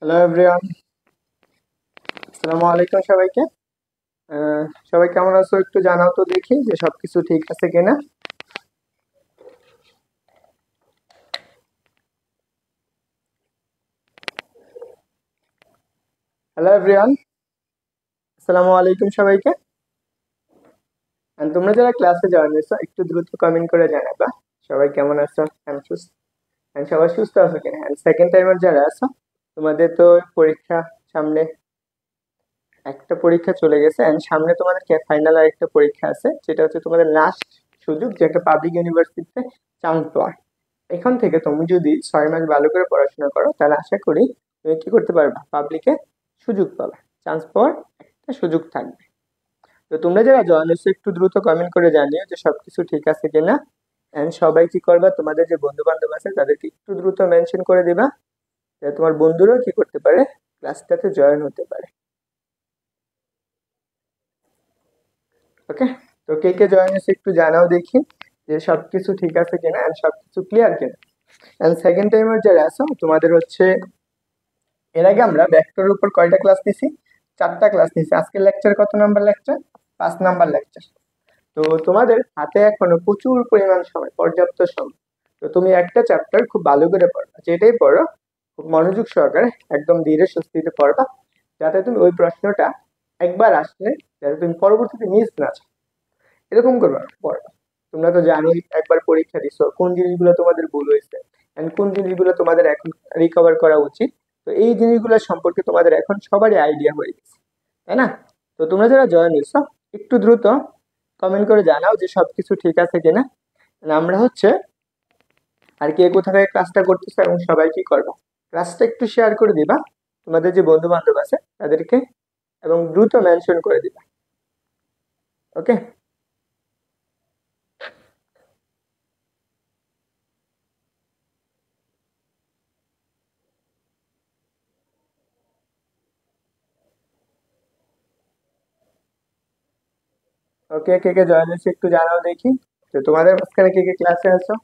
Hello everyone, আসসালামু আলাইকুম সবাইকে। সবাই কেমন আছো একটু জানাও তো দেখি যে সবকিছু ঠিক আছে কিনা। হ্যালো এভরিওয়ান, আসসালামু আলাইকুম সবাইকে। And তোমরা যারা ক্লাসে জয়েন হয়েছো একটু দ্রুত কমেন্ট করে জানাবা সবাই কেমন আছো and সুস্থ and সবাই সুস্থ আছো কিনা। and সেকেন্ড টাইমার যারা আছো তোমাদের তো পরীক্ষা সামনে, একটা পরীক্ষা চলে গেছে and সামনে তোমাদের ফাইনাল আর একটা পরীক্ষা আছে, যেটা হচ্ছে তোমাদের লাস্ট সুযোগ যে একটা পাবলিক ইউনিভার্সিটিতে চান্স পাওয়ার। এখান থেকে তুমি যদি 6 মাস ভালো করে পড়াশোনা করো তাহলে আশা করি তুমি কি করতে পারবা, পাবলিকে সুযোগ পাবা, চান্স পাওয়ার একটা সুযোগ থাকবে। তো তোমরা যারা জয়েন হয়েছো একটু দ্রুত কমেন্ট করে জানিও যে সবকিছু ঠিক আছে কিনা। এন্ড সবাই কি করবা, তোমাদের যে বন্ধু বান্ধব আছে তাদেরকে একটু দ্রুত মেনশন করে দিবা, যাতে তোমার বন্ধুরাও কি করতে পারে, ক্লাসটাতে জয়েন হতে পারে। ওকে, তো কে কে জয়েন হয়েছে একটু জানাও দেখি যে সবকিছু ঠিক আছে কিনা এন্ড সবকিছু ক্লিয়ার কিনা। এন্ড সেকেন্ড টাইমার যারা আছো তোমাদের হচ্ছে, এর আগে আমরা ভেক্টরের উপর কয়টা ক্লাস নিছি, 4টা ক্লাস নিছি। আজকের লেকচার কত নাম্বার লেকচার? 5 number lecture. তো তোমাদের হাতে এখনো প্রচুর পরিমাণ সময়, পর্যাপ্ত সময়। তো তুমি একটা চ্যাপ্টার খুব ভালো করে পড়বা, যেটাই পড়ো খুব মনোযোগ সহকারে একদম ধীরে সুস্থিতে পড়বা, যাতে তুমি ওই প্রশ্নটা একবার আসলে যাতে তুমি পরবর্তীতে মিস না যাও, এরকম করবা পড়বা। তোমরা তো জানোই একবার পরীক্ষা দিছো কোন জিনিসগুলো তোমাদের ভুল হয়েছে এন্ড কোন জিনিসগুলো তোমাদের এখন রিকভার করা উচিত। তো এই জিনিসগুলো সম্পর্কে তোমাদের এখন সবারই আইডিয়া হয়ে গেছে, তাই না? তো তোমরা যারা জয়েন হয়েছো একটু দ্রুত কমেন্ট করে জানাও যে সবকিছু ঠিক আছে কিনা। And আমরা হচ্ছে আর কে কোথা থেকে ক্লাসটা করতেছো এবং সবাই কি করবা, ক্লাসটা একটু শেয়ার করে দিবা তোমাদের যে বন্ধু বান্ধব আছে তাদেরকে, এবং দ্রুত মেনশন করে দিবা। ওকে, ওকে, কে কে জয়েন হয়েছে একটু জানাও দেখি। তো তোমাদের মাঝখানে কে কে ক্লাসে আছো?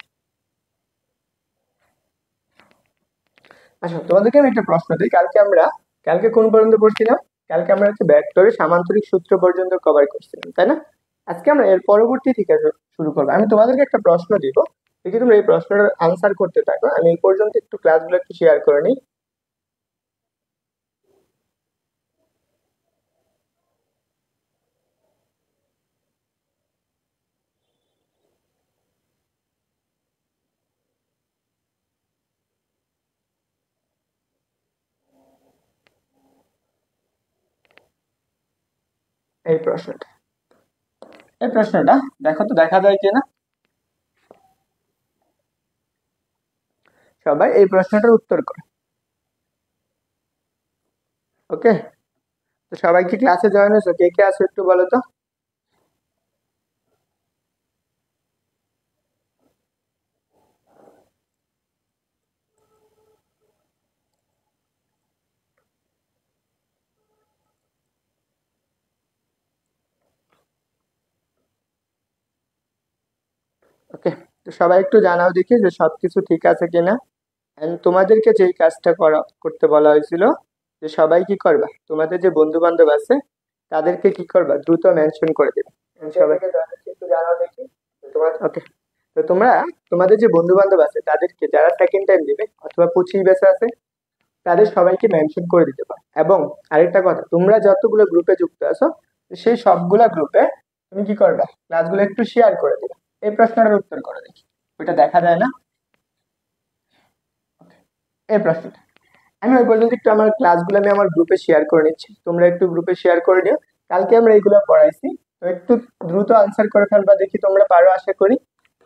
আচ্ছা, তোমাদেরকে আমি একটা প্রশ্ন দিই। কালকে কোন পর্যন্ত পড়ছিলাম? কালকে আমরা হচ্ছে ভেক্টরের সামান্তরিক সূত্র পর্যন্ত কভার করছিলাম, তাই না? আজকে আমরা এর পরবর্তী থেকে শুরু করবো। আমি তোমাদেরকে একটা প্রশ্ন দিব, দেখি তোমরা এই প্রশ্নটার আনসার করতে থাকো। আমি এই পর্যন্ত একটু ক্লাসগুলো একটু শেয়ার করে নিই। এই প্রশ্নটা, এই প্রশ্নটা দেখো তো দেখা যায় কিনা। সবাই এই প্রশ্নটার উত্তর করো। ওকে, তো সবাই কি ক্লাসে জয়েন হয়েছো? কে কে আছো একটু বলো তো। ওকে, তো সবাই একটু জানাও দেখি যে সবকিছু ঠিক আছে কিনা। এন্ড তোমাদেরকে যেই কাজটা করতে বলা হয়েছিল, যে সবাই কি করবা, তোমাদের যে বন্ধু বান্ধব আছে তাদেরকে কি করবা, দ্রুত মেনশন করে দেবে। And সবাইকে একটু জানাও দেখি। তোমার ওকে, তো তোমরা তোমাদের যে বন্ধু বান্ধব আছে তাদেরকে, যারা সেকেন্ড টাইম দিবে অথবা 25 ব্যাচে আছে, তাদের সবাইকে মেনশন করে দিতে পারো। এবং আরেকটা কথা, তোমরা যতগুলো গ্রুপে যুক্ত আছো সেই সবগুলা গ্রুপে তুমি কি করবে, ক্লাসগুলো একটু শেয়ার করে দিবে। এই প্রশ্নটার উত্তর করে দেখি, ওইটা দেখা যায় না। এই প্রশ্নটা আমি ওই পর্যন্ত একটু আমার ক্লাসগুলো আমি আমার গ্রুপে শেয়ার করে নিচ্ছি, তোমরা একটু গ্রুপে শেয়ার করে নিও। কালকে আমরা এইগুলো পড়াইছি, তো একটু দ্রুত আনসার করে ফেলবা দেখি, তোমরা পারো আশা করি।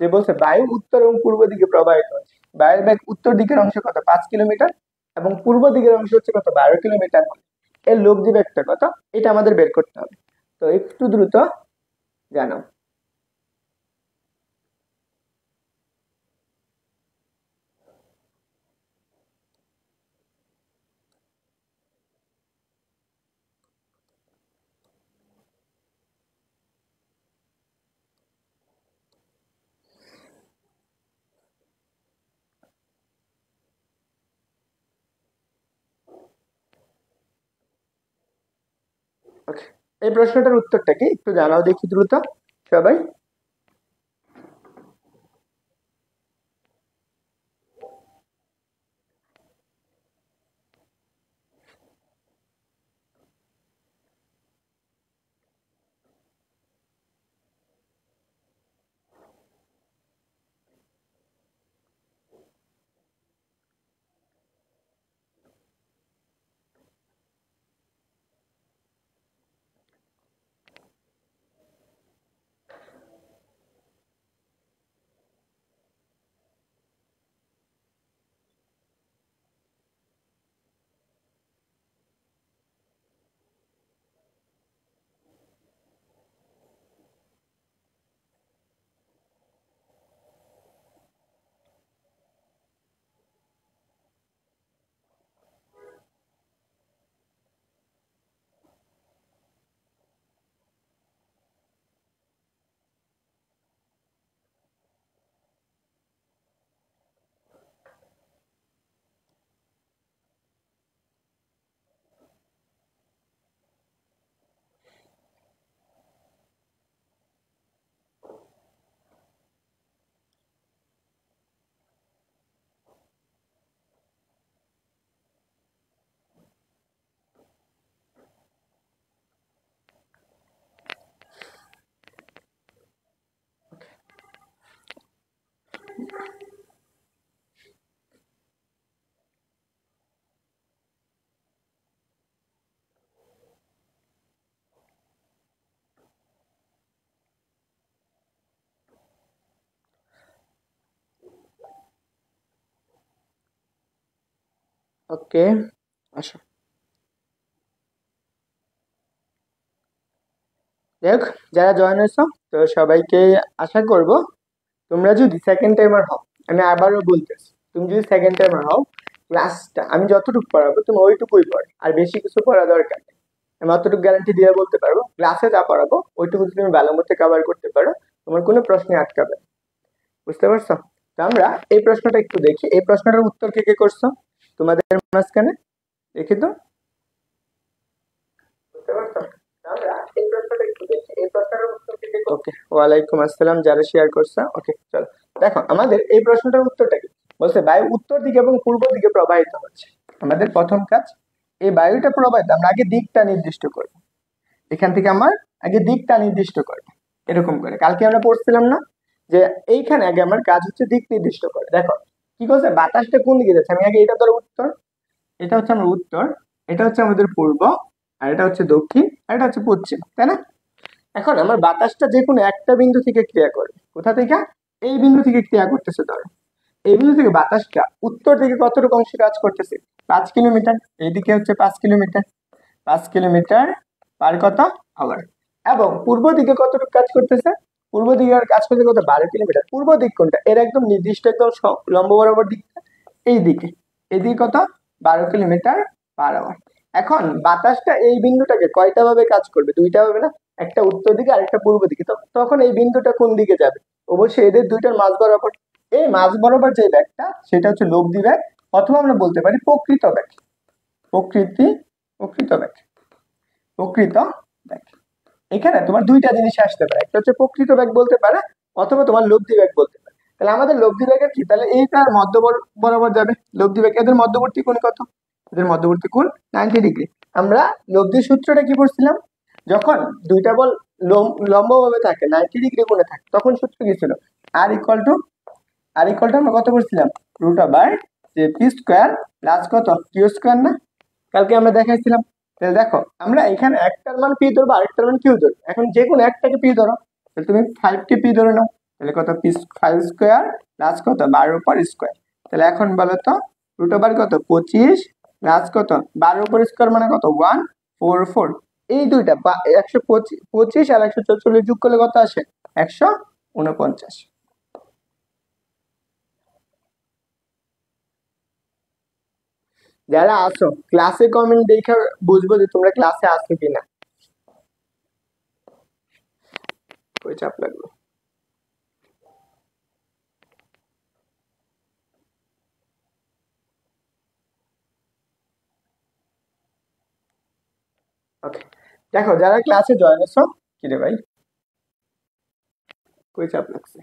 যে বলছে বায়ু উত্তর এবং পূর্ব দিকে প্রবাহিত হচ্ছে, বায়ুর বেগ উত্তর দিকের অংশ কত, 5 কিলোমিটার, এবং পূর্ব দিকের অংশ হচ্ছে কত, 12 কিলোমিটার। এর লব্ধি বেগটা কত, এটা আমাদের বের করতে হবে। তো একটু দ্রুত জানাও। ওকে, এই প্রশ্নটার উত্তরটা কি একটু জানাও দেখি দ্রুত সবাই। ওকে, আসো। দেখ, যারা জয়েন হয়েছো, তো সবাইকে আশা করব তোমরা যদি সেকেন্ড টাইমার হও, আমি আবারও বলতেছি, তুমি যদি সেকেন্ড টাইমার হও, ক্লাসটা আমি যতটুকু পড়াবো তুমি ওইটুকুই পড়ো, আর বেশি কিছু পড়া দরকার নেই। আমি অতটুকু গ্যারান্টি দিয়ে বলতে পারবো, ক্লাসে যা পড়াবো ওইটুকু যদি তুমি ভালো মতো কভার করতে পারো, তোমার কোনো প্রশ্নে আটকাবে না। বুঝতে পারছো? তো আমরা এই প্রশ্নটা একটু দেখি, এই প্রশ্নটার উত্তর কে কে করছো তোমাদের মাঝখানে, দেখি তো। বুঝতে পারছো? তো আমরা এই প্রশ্নটা একটু দেখি, এই প্রশ্নটার উত্তর কে কে করছো? ওকে, ওয়ালাইকুম আসসালাম যারা শেয়ার করছো। ওকে, চলো দেখো আমাদের এই প্রশ্নটার উত্তরটা কি। বলছে বায়ু উত্তর দিকে এবং পূর্ব দিকে প্রবাহিত হচ্ছে। আমাদের প্রথম কাজ, এই বায়ুটা প্রবাহিত আমরা আগে দিকটা নির্দিষ্ট করব। এখান থেকে আমার আগে দিকটা নির্দিষ্ট করব, এরকম করে কালকে আমরা পড়ছিলাম না, যে এইখানে আগে আমার কাজ হচ্ছে দিক নির্দিষ্ট করে। দেখো কি করছে, বাতাসটা কোন দিকে যাচ্ছে, আমি আগে এটা ধরো উত্তর, এটা হচ্ছে আমার উত্তর, এটা হচ্ছে আমাদের পূর্ব, আর এটা হচ্ছে দক্ষিণ, আর এটা হচ্ছে পশ্চিম, তাই না? এখন আমার বাতাসটা যে কোনো একটা বিন্দু থেকে ক্রিয়া করবে, কোথা থেকে, এই বিন্দু থেকে ক্রিয়া করতেছে ধরো, এই বিন্দু থেকে বাতাসটা উত্তর দিকে কতটুকু অংশে কাজ করতেছে, 5 কিলোমিটার, এইদিকে হচ্ছে 5 কিলোমিটার, 5 কিলোমিটার পার কত আওয়ার। এবং পূর্ব দিকে কতটুকু কাজ করতেছে, পূর্ব দিকে আর কাজ করতে কত, 12 কিলোমিটার। পূর্ব দিক কোনটা, এর একদম নির্দিষ্ট একদম লম্ব বরাবর দিকটা এই দিকে, এদিকে কত, 12 কিলোমিটার পার আওয়ার। এখন বাতাসটা এই বিন্দুটাকে কয়টা ভাবে কাজ করবে, দুইটা ভাবে না, একটা উত্তর দিকে আর একটা পূর্ব দিকে। তো তখন এই বিন্দুটা কোন দিকে যাবে, অবশ্যই এদের দুইটার মাঝ বরাবর। এই মাঝ বরাবর যে ব্যাগটা সেটা হচ্ছে লব্ধি ব্যাগ, অথবা আমরা বলতে পারি প্রকৃত ব্যাগ, প্রকৃতি প্রকৃত ব্যাগ, প্রকৃত ব্যাগ। এখানে তোমার দুইটা জিনিস আসতে পারে, একটা হচ্ছে প্রকৃত ব্যাগ বলতে পারে, অথবা তোমার লব্ধি ব্যাগ বলতে পারে। তাহলে আমাদের লব্ধি ব্যাগের কি, তাহলে এইটার মধ্য বরাবর যাবে লব্ধি ব্যাগ, এদের মধ্যবর্তী কোণ কত, এদের মধ্যবর্তী কোণ 90 ডিগ্রি। আমরা লব্ধি সূত্রটা কি পড়ছিলাম, যখন দুইটা বল লম্বভাবে থাকে 90 ডিগ্রি কোণে থাকে, তখন সূত্র কি ছিল, আর ইকুয়াল টু, আমরা কত করছিলাম, রুট ওভার যে পি স্কোয়ার প্লাস কত কিউ স্কোয়ার না, কালকে আমরা দেখাইছিলাম। তাহলে দেখো আমরা এখানে একটার মান পি ধরবো, আরেকটার মান কিউ ধরবো। এখন যে কোনো একটাকে পি ধরো, তাহলে তুমি 5 কে পি ধরে নাও, তাহলে কত, পি 5 স্কোয়ার প্লাস কত 12 উপর স্কোয়ার। তাহলে এখন বলো তো, রুট ওভার কত 25 প্লাস কত 12 উপর স্কোয়ার মানে কত 144। এই দুইটা 125 আর 144 যোগ করলে কত আসে, 149। যারা আসো ক্লাসে কমেন্ট দেখে বুঝবো যে তোমরা ক্লাসে আসো কিনা, ওই চাপ লাগলো। ওকে, দেখো যারা ক্লাসে জয়েন হচ্ছ, কি রে ভাই কই চাপ লাগছে?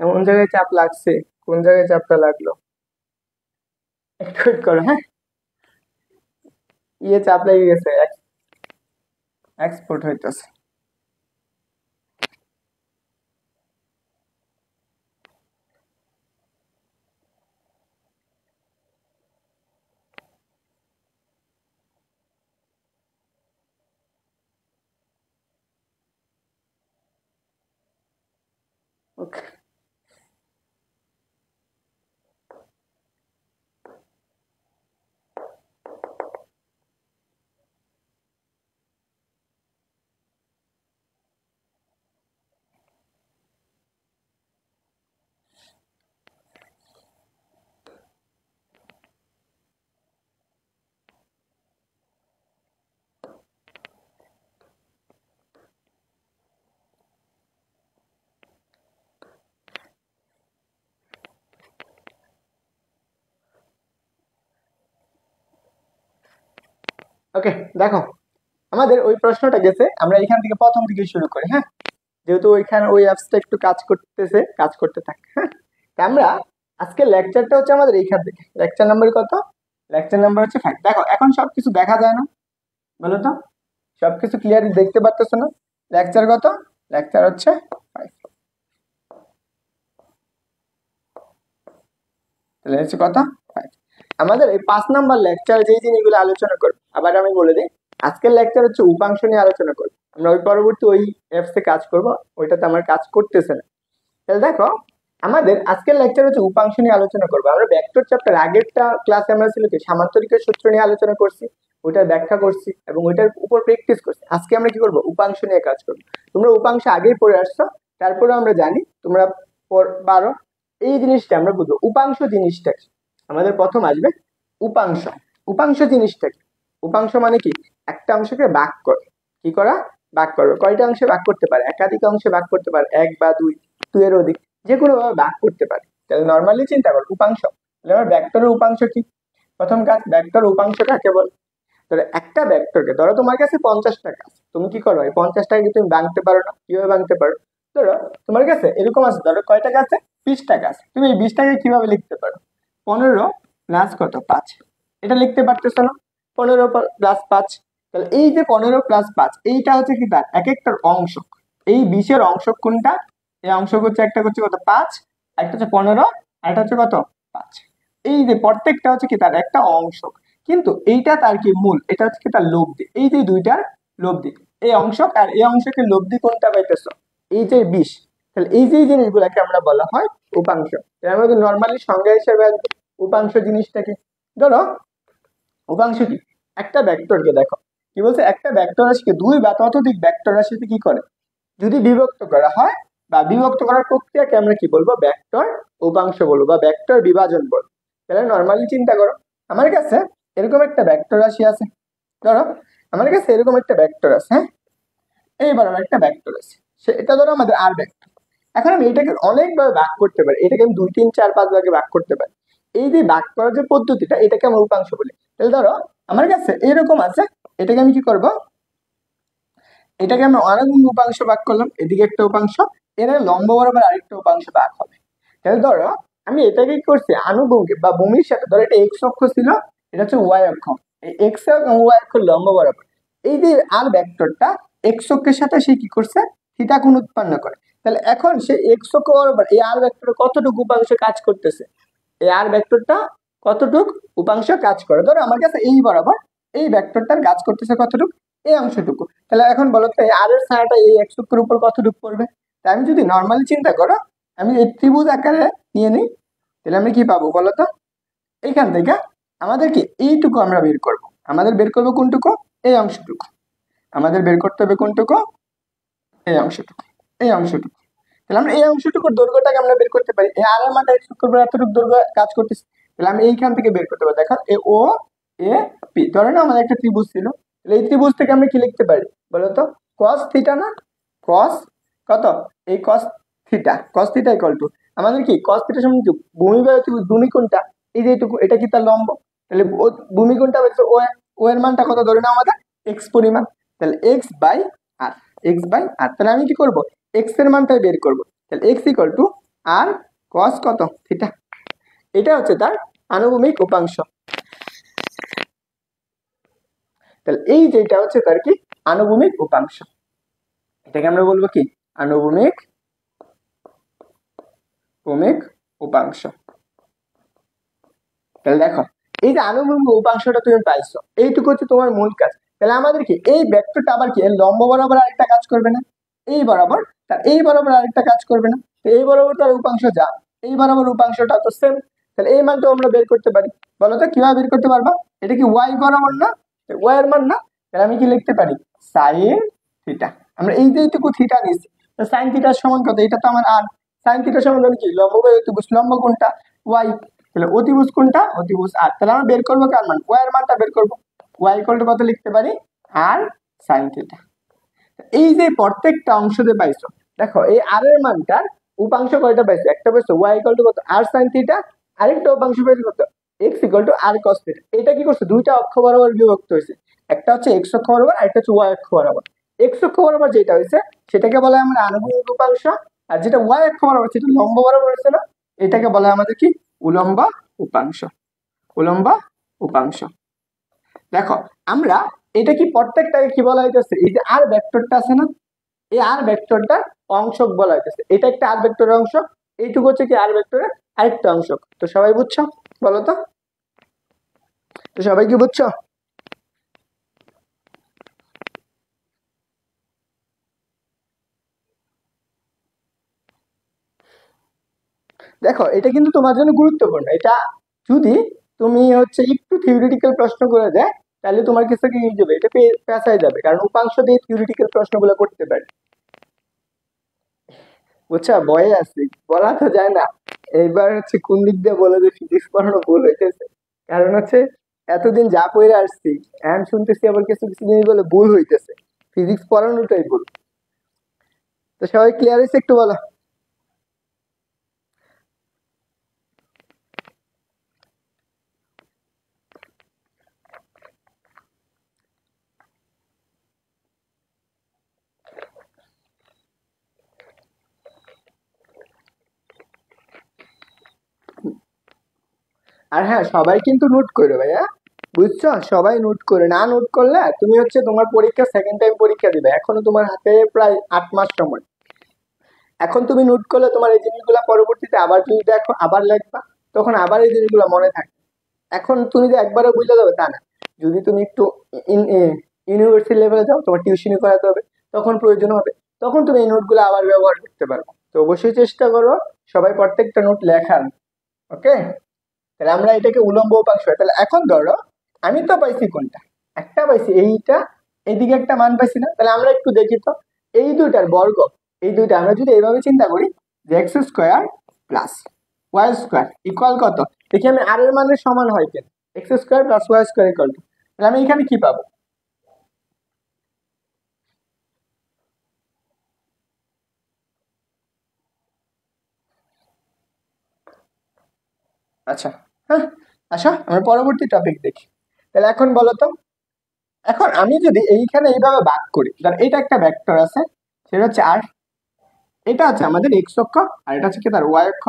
এমন জায়গায় চাপ লাগছে, কোন জায়গায় চাপটা লাগলো একটু ওয়েট করো, হ্যাঁ। ইয়ে চাপ লেগে গেছে, এক্সপোর্ট হইতেছে। ওকে, ওকে, দেখো আমাদের ওই প্রশ্নটা গেছে, আমরা এখান থেকে প্রথম থেকে শুরু করি, হ্যাঁ। যেহেতু ওইখানে ওই অ্যাপসটা একটু কাজ করতেছে, কাজ করতে থাকে, হ্যাঁ। তা আমরা আজকে লেকচারটা হচ্ছে আমাদের এইখান থেকে, লেকচার নাম্বার কত? লেকচার নাম্বার হচ্ছে 5। দেখো এখন সবকিছু দেখা যায় না, বলো তো? সবকিছু ক্লিয়ারলি দেখতে পারতেছো না? লেকচার কত? লেকচার হচ্ছে 5। তাহলে হচ্ছে কত? 5। আমাদের এই 5 নাম্বার লেকচার যেই জিনিসগুলো আলোচনা করব, আবার আমি বলে দিই, আজকের লেকচার হচ্ছে উপাংশ নিয়ে আলোচনা করব। আমরা ওই পরবর্তী ওই অ্যাপসে কাজ করব, ওইটাতে আমার কাজ করতেছে না। তাহলে দেখো আমাদের আজকের লেকচার হচ্ছে উপাংশ নিয়ে আলোচনা করবো। আমরা ভেক্টর চ্যাপ্টার আগেরটা ক্লাসে আমরা ছিল কি সামান্তরিকের সূত্র নিয়ে আলোচনা করছি, ওইটার ব্যাখ্যা করছি এবং ওইটার উপর প্র্যাকটিস করছি। আজকে আমরা কি করব? উপাংশ নিয়ে কাজ করব। তোমরা উপাংশ আগেই পড়ে আসছো, তারপরে আমরা জানি তোমরা পারো। এই জিনিসটা আমরা বুঝবো, উপাংশ জিনিসটা কি। আমাদের প্রথম আসবে উপাংশ। উপাংশ জিনিসটা কি? উপাংশ মানে কি? একটা অংশকে ভাগ করে, কি করা? ভাগ করবে। কয়টা অংশে ভাগ করতে পারে? একাধিক অংশে ভাগ করতে পারে, এক বা দুই, এর অধিক, যে কোনো ভাবে ভাগ করতে পারে। তাহলে নর্মালি চিন্তা করো উপাংশ, তাহলে আমার ভেক্টরের উপাংশ কি? প্রথম কাজ, ভেক্টর উপাংশ কাকে বলে? তাহলে একটা ভেক্টরকে, ধরো তোমার কাছে 50 টাকা আছে, তুমি কি করো? এই 50 টাকা কি তুমি ভাঙতে পারো না? কিভাবে ভাঙতে পারো? ধরো তোমার কাছে এরকম আছে, ধরো কয় টাকা আছে? 20 টাকা আছে। তুমি এই 20 টাকা কিভাবে লিখতে পারো? 15 প্লাস কত? 5। এটা লিখতে পারতেছো না? 15 প্লাস 5। তাহলে এই যে 15 প্লাস 5, এইটা হচ্ছে কি তার এক একটার অংশ। এই 20-এর অংশ কোনটা? এই অংশ হচ্ছে একটা হচ্ছে কত? 5, একটা হচ্ছে 15, আর একটা হচ্ছে কত? 5। এই যে প্রত্যেকটা হচ্ছে কি তার একটা অংশ, কিন্তু এইটা তার কি মূল, এটা হচ্ছে কি তার লব্ধি। এই যে দুইটার লব্ধি, এই অংশক আর এই অংশকে লব্ধি কোনটা পাইতেছ? এই যে 20। তাহলে এই যে জিনিসগুলোকে আমরা বলা হয় উপাংশ। এর মধ্যে নর্মালি সংজ্ঞা হিসেবে আসবে উপাংশ জিনিসটা কি। ধরো উপাংশ কি? একটা ভেক্টরকে দেখো কি বলছে, একটা ভেক্টর রাশিকে দুই বা ততোধিক ভেক্টর রাশিতে কি করে, যদি বিভক্ত করা হয় বা বিভক্ত করার প্রক্রিয়াকে আমরা কি বলবো? ভেক্টর উপাংশ বলবো বা ভেক্টর বিভাজন বলবো। তাহলে নর্মালি চিন্তা করো, আমার কাছে এরকম একটা ভেক্টর রাশি আছে। ধরো আমার কাছে এরকম একটা ভেক্টর আছে, হ্যাঁ। এইবার আমার একটা ভেক্টর আছে, এটা ধরো আমাদের আর ভেক্টর। এখন আমি এটাকে অনেকভাবে ভাগ করতে পারি, এটাকে আমি 2, 3, 4, 5 ভাগে ভাগ করতে পারি। এই যে ভাগ করার যে পদ্ধতিটা, এটাকে আমরা উপাংশ বলি। তাহলে ধরো আমার কাছে এরকম আছে, এটাকে আমি কি করব? এটাকে আমরা অনেকগুণ উপাংশ ভাগ করলাম, এদিকে একটা উপাংশ, এর লম্ব বরাবর আরেকটা উপাংশ ভাগ হবে। তাহলে ধরো আমি এটাকে কি করছি, আনুভূমিক বা ভূমির সাথে, ধরো এটা এক্স অক্ষ ছিল, এটা হচ্ছে ওয়াই অক্ষ, এই এক্স এবং ওয়াই অক্ষ লম্ব বরাবর। এই যে আর ভেক্টরটা এক্স অক্ষের সাথে সে কি করছে? থিটা কোণ উৎপন্ন করে। তাহলে এখন সে এক্স অক্ষ বরাবর এই আর ভেক্টর কতটুকু উপাংশ কাজ করতেছে? এই আর ভেক্টরটা কতটুক উপাংশ কাজ করে? ধরো আমার কাছে এই বরাবর এই ভেক্টরটার কাজ করতেছে কতটুক? এই অংশটুকু। তাহলে এখন বলো তো আর এর ছায়াটা এই এক্স অক্ষের উপর কতটুকু পড়বে? তাই আমি যদি নর্মালি চিন্তা করো, আমি এই ত্রিভুজ আকারে নিয়ে নিই, তাহলে আমি কি পাবো বলো তো? এইখান থেকে আমাদের কি এইটুকু আমরা বের করব। আমাদের বের করবো কোনটুকু? এই অংশটুকু। আমাদের বের করতে হবে কোনটুকু? এই অংশটুকু, এই অংশটুকু। তাহলে আমরা এই অংশটুকুর দৈর্ঘ্যটাকে আমরা বের করতে পারি। এই আর এর মানটা x করবে এতটুকু দৈর্ঘ্য কাজ করতেছে, তাহলে আমি এইখান থেকে বের করতে পারি। দেখো এ ও এ পি, ধরে না আমাদের একটা ত্রিভুজ ছিল, তাহলে এই ত্রিভুজ থেকে আমরা কি লিখতে পারি বলো তো? cos থিটা না, cos কত, এই cos থিটা ইকুয়াল টু আমাদের কি cos থিটা সমান কি ভূমি বাই ত্রিভুজ ভূমি কোণটা এই যে এইটুকু, এটা কি তার লম্ব, তাহলে ভূমি কোণটা হচ্ছে ও এর মানটা কত ধরে না আমাদের x পরিমাণ, তাহলে x বাই আর, তাহলে আমি কি করব x এর মানটাই বের করব, তাহলে x equal to R cos কত থিটা, এটা হচ্ছে তার আনুভূমিক উপাংশ। তাহলে এই যেটা হচ্ছে তার কি আনুভূমিক উপাংশ, এটাকে আমরা বলবো কি আনুভূমিক উপাংশ। তাহলে দেখো এই যে আনুভূমিক উপাংশটা তুমি পাইছো, এইটুকু হচ্ছে তোমার মূল কাজ। তাহলে আমাদের কি এই ভেক্টরটা আবার কি লম্ব বরাবর আরেকটা কাজ করবে না, এই বরাবর তার এই বরাবর আরেকটা কাজ করবে না, তো এই বরাবর তার উপাংশ যা, এই বরাবর উপাংশটা তো সেম, তাহলে এই মানটা আমরা বের করতে পারি। বলো তো কিভাবে বের করতে পারবা? এটা কি ওয়াই বরাবর না, ওয়াই এর মান না, তাহলে আমি কি লিখতে পারি সাইন থিটা, আমরা এই যে এইটুকু থিটা নিয়েছি, সাইন থিটার সমান কত, এটা তো আমার আর, সাইন থিটার সমান কি লম্ব বাই অতিভুজ, লম্ব কোনটা ওয়াই, তাহলে অতিভুজ কোনটা অতিভুজ আর, তাহলে আমরা বের করবো কার মান ওয়াই এর মানটা বের করবো, ওয়াই ইকুয়াল টু কত লিখতে পারি আর সাইন থিটা। এই যে প্রত্যেকটা অংশ যে পাইছো, দেখো এই আর এর মানটার উপাংশ কয়টা পাইছো, একটা পাইছো ওয়াই ইকুয়াল টু কত আর সাইন থিটা, আরেকটা উপাংশ পাইছো কত X equal to R cos theta. এটা কি করছে দুইটা অক্ষ বরাবর বিভক্ত হয়েছে, একটা হচ্ছে এক্স অক্ষ বরাবর আর একটা হচ্ছে ওয়াই অক্ষ বরাবর। এক্স অক্ষ বরাবর যেটা হয়েছে সেটাকে বলা হয় আমরা আনুভূমিক উপাংশ, আর যেটা ওয়াই অক্ষ বরাবর সেটা লম্ব বরাবর হয়েছে না, এটাকে বলা হয় আমাদের কি উলম্ব উপাংশ, উলম্ব উপাংশ। দেখো আমরা এটা কি প্রত্যেকটাকে কি বলা হইতেছে, এই যে আর ভেক্টরটা আছে না, এই আর ভেক্টরটার অংশক বলা হইতেছে, এটা একটা আর ভেক্টরের অংশ, এইটুকু হচ্ছে কি আর ভেক্টরের আরেকটা অংশক। তো সবাই বুঝছো বলো তো? তো সবাই কি বুঝছো? দেখো এটা কিন্তু তোমার জন্য গুরুত্বপূর্ণ, এটা যদি তুমি হচ্ছে একটু থিওরিটিক্যাল প্রশ্ন করে দেয় তাহলে তোমার কাছে কি হয়ে যাবে, এটা পেঁচাই যাবে, কারণ উপাংশ দিয়ে থিওরিটিক্যাল প্রশ্নগুলো করতে পারে। বুঝছো ভয়ে আছি, বলা তো যায় না, এইবার হচ্ছে কোন দিক দিয়ে বলে যে ফিজিক্স পড়ানো ভুল হইতেছে, কারণ হচ্ছে এতদিন যা পড়ে আসছি এখন শুনতেছি আবার কিছু কিছু জিনিস বলে ভুল হইতেছে, ফিজিক্স পড়ানোটাই ভুল। তো সবাই ক্লিয়ার হয়েছে একটু বলো? আর হ্যাঁ সবাই কিন্তু নোট করো ভাইয়া, বুঝছো, সবাই নোট করে, না নোট করলে তুমি হচ্ছে তোমার পরীক্ষা সেকেন্ড টাইম পরীক্ষা দিবে, এখনো তোমার হাতে প্রায় 8 মাস সময়, এখন তুমি নোট করলে তোমার এই জিনিসগুলো পরবর্তীতে আবার যদি দেখো আবার লিখবা, তখন আবার এই জিনিসগুলো মনে থাকে। এখন তুমি যে একবারে বুঝে যাবে তা না, যদি তুমি একটু ইউনিভার্সিটি লেভেলে যাও তোমার টিউশনি করাতে হবে, তখন প্রয়োজন হবে, তখন তুমি এই নোটগুলো আবার ব্যবহার করতে পারবে। তো অবশ্যই চেষ্টা করো সবাই প্রত্যেকটা নোট লেখার। ওকে, তাহলে আমরা এটাকে উলম্ব উপাংশ, তাহলে এখন ধরো আমি তো পাইছি কোনটা, একটা পাইছি এইটা, এইদিকে একটা মান পাইছি না, তাহলে আমরা একটু দেখি তো এই দুইটার বর্গ, এই দুইটা আমরা যদি এইভাবে চিন্তা করি যে X square plus Y square equal কত, দেখি আমি আর এর মানের সমান হয় কেন, X square plus Y square equal to, তাহলে আমি এখানে কি পাবো, আচ্ছা হ্যাঁ, আচ্ছা আমরা পরবর্তী টপিক দেখি। তাহলে এখন বলো তো, এখন আমি যদি এইখানে এইভাবে ভাগ করি, ধর এটা একটা ভেক্টর আছে, সেটা হচ্ছে আর, এটা হচ্ছে আমাদের এক্স অক্ষ আর এটা হচ্ছে কি তার ওয়াই অক্ষ।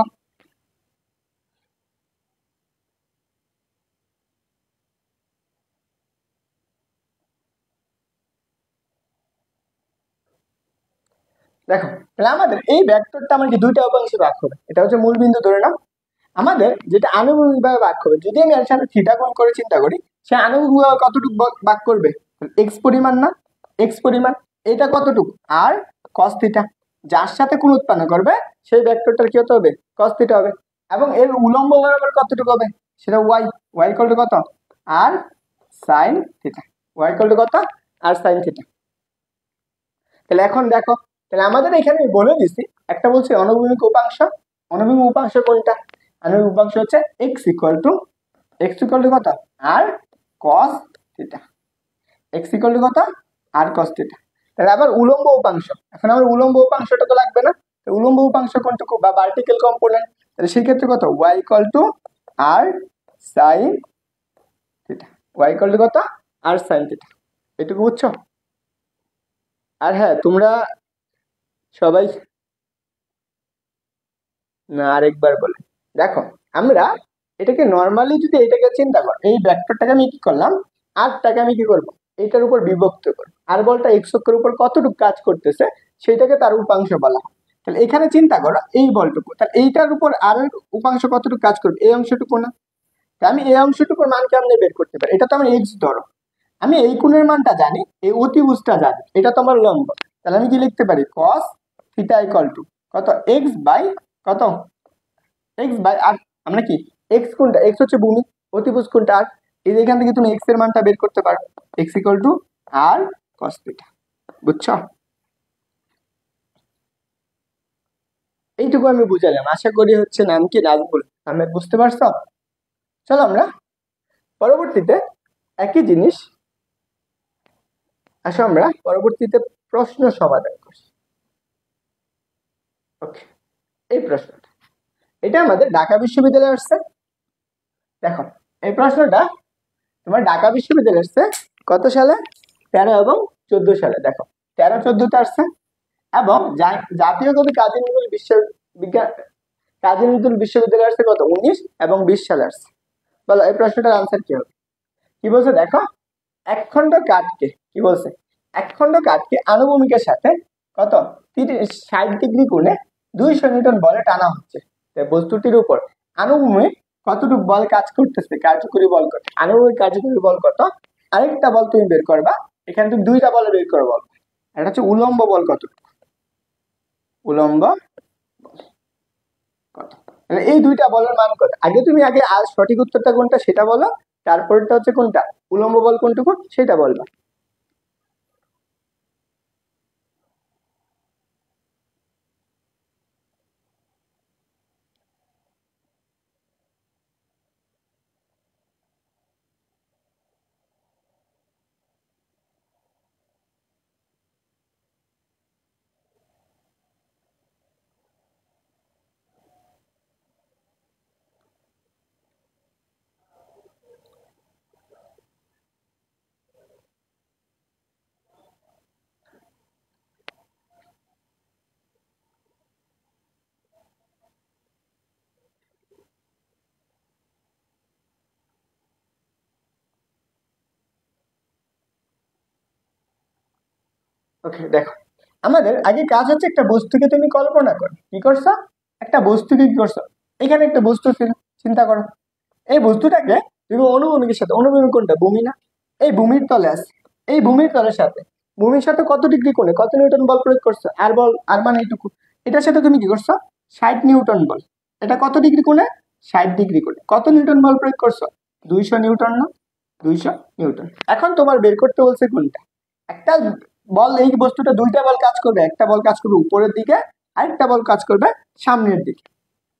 দেখো তাহলে আমাদের এই ভেক্টরটা আমাকে দুইটা উপাংশে ভাগ হবে, এটা হচ্ছে মূল বিন্দু ধরে নাও, আমাদের যেটা আনুভূমিক ভাবে ভাগ হবে, যদি আমি এর সাথে থিটা কোণ করে চিন্তা করি, সে আনুভূমিক ভাবে কতটুকু ভাগ করবে, এক্স পরিমাণ না, এক্স পরিমাণ, এটা কতটুকু আর কস থিটা, যার সাথে কোণ উৎপন্ন করবে সেই ভেক্টরটার কি হতে হবে কস থিটা হবে, এবং এর উলম্ব বরাবর কতটুকু হবে সেটা ওয়াই, ওয়াই ইকুয়াল টু কত R sine theta, Y equal to কত আর সাইন থিটা। তাহলে এখন দেখো তাহলে আমাদের এখানে বলে দিছি, একটা বলছে অনুভূমিক উপাংশ। অনুভূমিক উপাংশ কোনটা? অনুভূমিক উপাংশ হচ্ছে x ইকুয়াল টু কত আর cos theta. x equal to কত আর cos থিটা। তাহলে আবার উলম্ব উপাংশ, এখন আমার উলম্ব উপাংশটা তো লাগবে না, তো উলম্ব উপাংশ কোনটুকু বা ভার্টিক্যাল কম্পোনেন্ট, তাহলে সেই ক্ষেত্রে কত y equal to R sin theta. y equal to কত আর sin থিটা। এটুকু বুঝছো? আর হ্যাঁ, তোমরা সবাই না আরেকবার বলে দেখো, আমরা এটাকে নর্মালি যদি এটাকে চিন্তা করো, এই ভেক্টরটাকে আমি কি করলাম, আরটাকে আমি কি করব, এটার উপর বিভক্ত করব, আর বলটা এক্স অক্ষের উপর কতটুকু কাজ করতেছে সেটাকে তার উপাংশ বলা হয়। তাহলে এখানে চিন্তা করো এই বলটুকু, তাহলে এইটার উপর আর উপাংশ কতটুকু কাজ করবে, এই অংশটুকু না। তাই আমি এই অংশটুকুর মান কেমনে বের করতে পারি, এটা তো আমার এক্স ধরো, আমি এই কোণের মানটা জানি, এই অতিভুজটা জানি, এটা তো আমার লম্ব। তাহলে আমি কি লিখতে পারি, cos থিটা ইকুয়াল টু কত এক্স বাই কত এক্স বাই আর, আমরা কি এক্স কোনটা, এক্স হচ্ছে ভূমি, অতিভুজ কোনটা আর, এই যে এখান থেকে তুমি এক্স এর মানটা বের করতে পারো, X equal to R cos theta. বুঝছো? এইটুকু আমি বুঝালাম, আশা করি হচ্ছে নাম কি নাজবুল আহমেদ, বুঝতে পারছো? চলো আমরা পরবর্তীতে একই জিনিস, আসো আমরা পরবর্তীতে প্রশ্ন সমাধান করি। ওকে, এই প্রশ্নটা, এটা আমাদের ঢাকা বিশ্ববিদ্যালয়ে আসছে। দেখো এই প্রশ্নটা তোমার ঢাকা বিশ্ববিদ্যালয়ে আসছে কত সালে, 13 এবং 14 সালে। দেখো 13-14তে আসছে, এবং জাতীয় কবি কাজী নজরুল কাজী নজরুল বিশ্ববিদ্যালয়ে আসছে কত 19 এবং 20 সালে আসছে। বলো এই প্রশ্নটার আনসার কি হবে? কি বলছে দেখো, একখণ্ড কাঠকে, কি বলছে, একখণ্ড কাঠকে আনুভূমিকের সাথে কত 60 ডিগ্রি কোণে 200 নিউটন বলে টানা হচ্ছে। বস্তুটির উপর আনুভূমিক কতটুকু বল কাজ করতেছে, কার্যকরী বল কত, আনুভূমিক কার্যকরী বল কত, আরেকটা বল তুমি বের করবা, এখানে তুমি দুইটা বল বের করবো, এটা হচ্ছে উলম্ব বল কতটুকু, উলম্ব কত। এই দুইটা বলের মান কত, আগে তুমি আগে সঠিক উত্তরটা কোনটা সেটা বলো, তারপরটা হচ্ছে কোনটা উলম্ব বল কোনটুকু সেটা বলবা। ওকে দেখো, আমাদের আগে কাজ হচ্ছে একটা বস্তুকে তুমি কল্পনা করো, কি করছো, একটা বস্তুকে কি করছো, এখানে একটা বস্তু ছিল, চিন্তা করো এই বস্তুটাকে তুমি অনুভূমিকের সাথে, অনুভূমিক কোনটা ভূমি না, এই ভূমির তলে আছে, এই ভূমির তলের সাথে ভূমির সাথে কত ডিগ্রি কোণে কত নিউটন বল প্রয়োগ করছো, আর বল আর মানে এইটুকু, এটার সাথে তুমি কি করছো 60 নিউটন বল, এটা কত ডিগ্রি কোণে 60 ডিগ্রি কোণে কত নিউটন বল প্রয়োগ করছো 200 নিউটন না, 200 নিউটন। এখন তোমার বের করতে বলছে কোনটা, একটা বল, এই বস্তুটা দুইটা বল কাজ করবে, একটা বল কাজ করবে উপরের দিকে, আরেকটা বল কাজ করবে সামনের দিকে,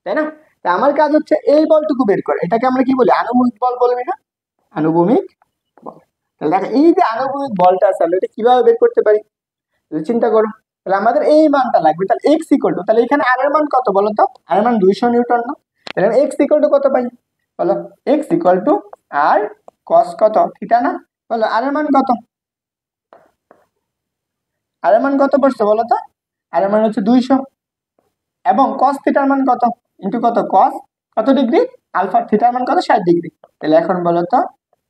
তাই না? তা আমার কাজ হচ্ছে এই বলটুকু বের করে, এটাকে আমরা কি বলি আনুভূমিক বল বলবি না, আনুভূমিক বল। তাহলে দেখো এই যে আনুভূমিক বলটা আছে আমরা এটা কিভাবে বের করতে পারি, চিন্তা করো, তাহলে আমাদের এই মানটা লাগবে, তাহলে এক্স ইকুয়াল টু, তাহলে এখানে আর এর মান কত বলো তো, আর এর মান 200 নিউটন না, তাহলে এক্স ইকুয়াল টু কত পাই বলো, এক্স ইকুয়াল টু আর কস কত থিটা না, বলো আর এর মান কত, আর এর মান কত পড়ছে বলো তো, আর এর মান হচ্ছে 200, এবং cos থিটার মান কত ইনটু কত cos কত ডিগ্রি আলফা, থিটার মান কত 60 ডিগ্রি। তাহলে এখন বলো তো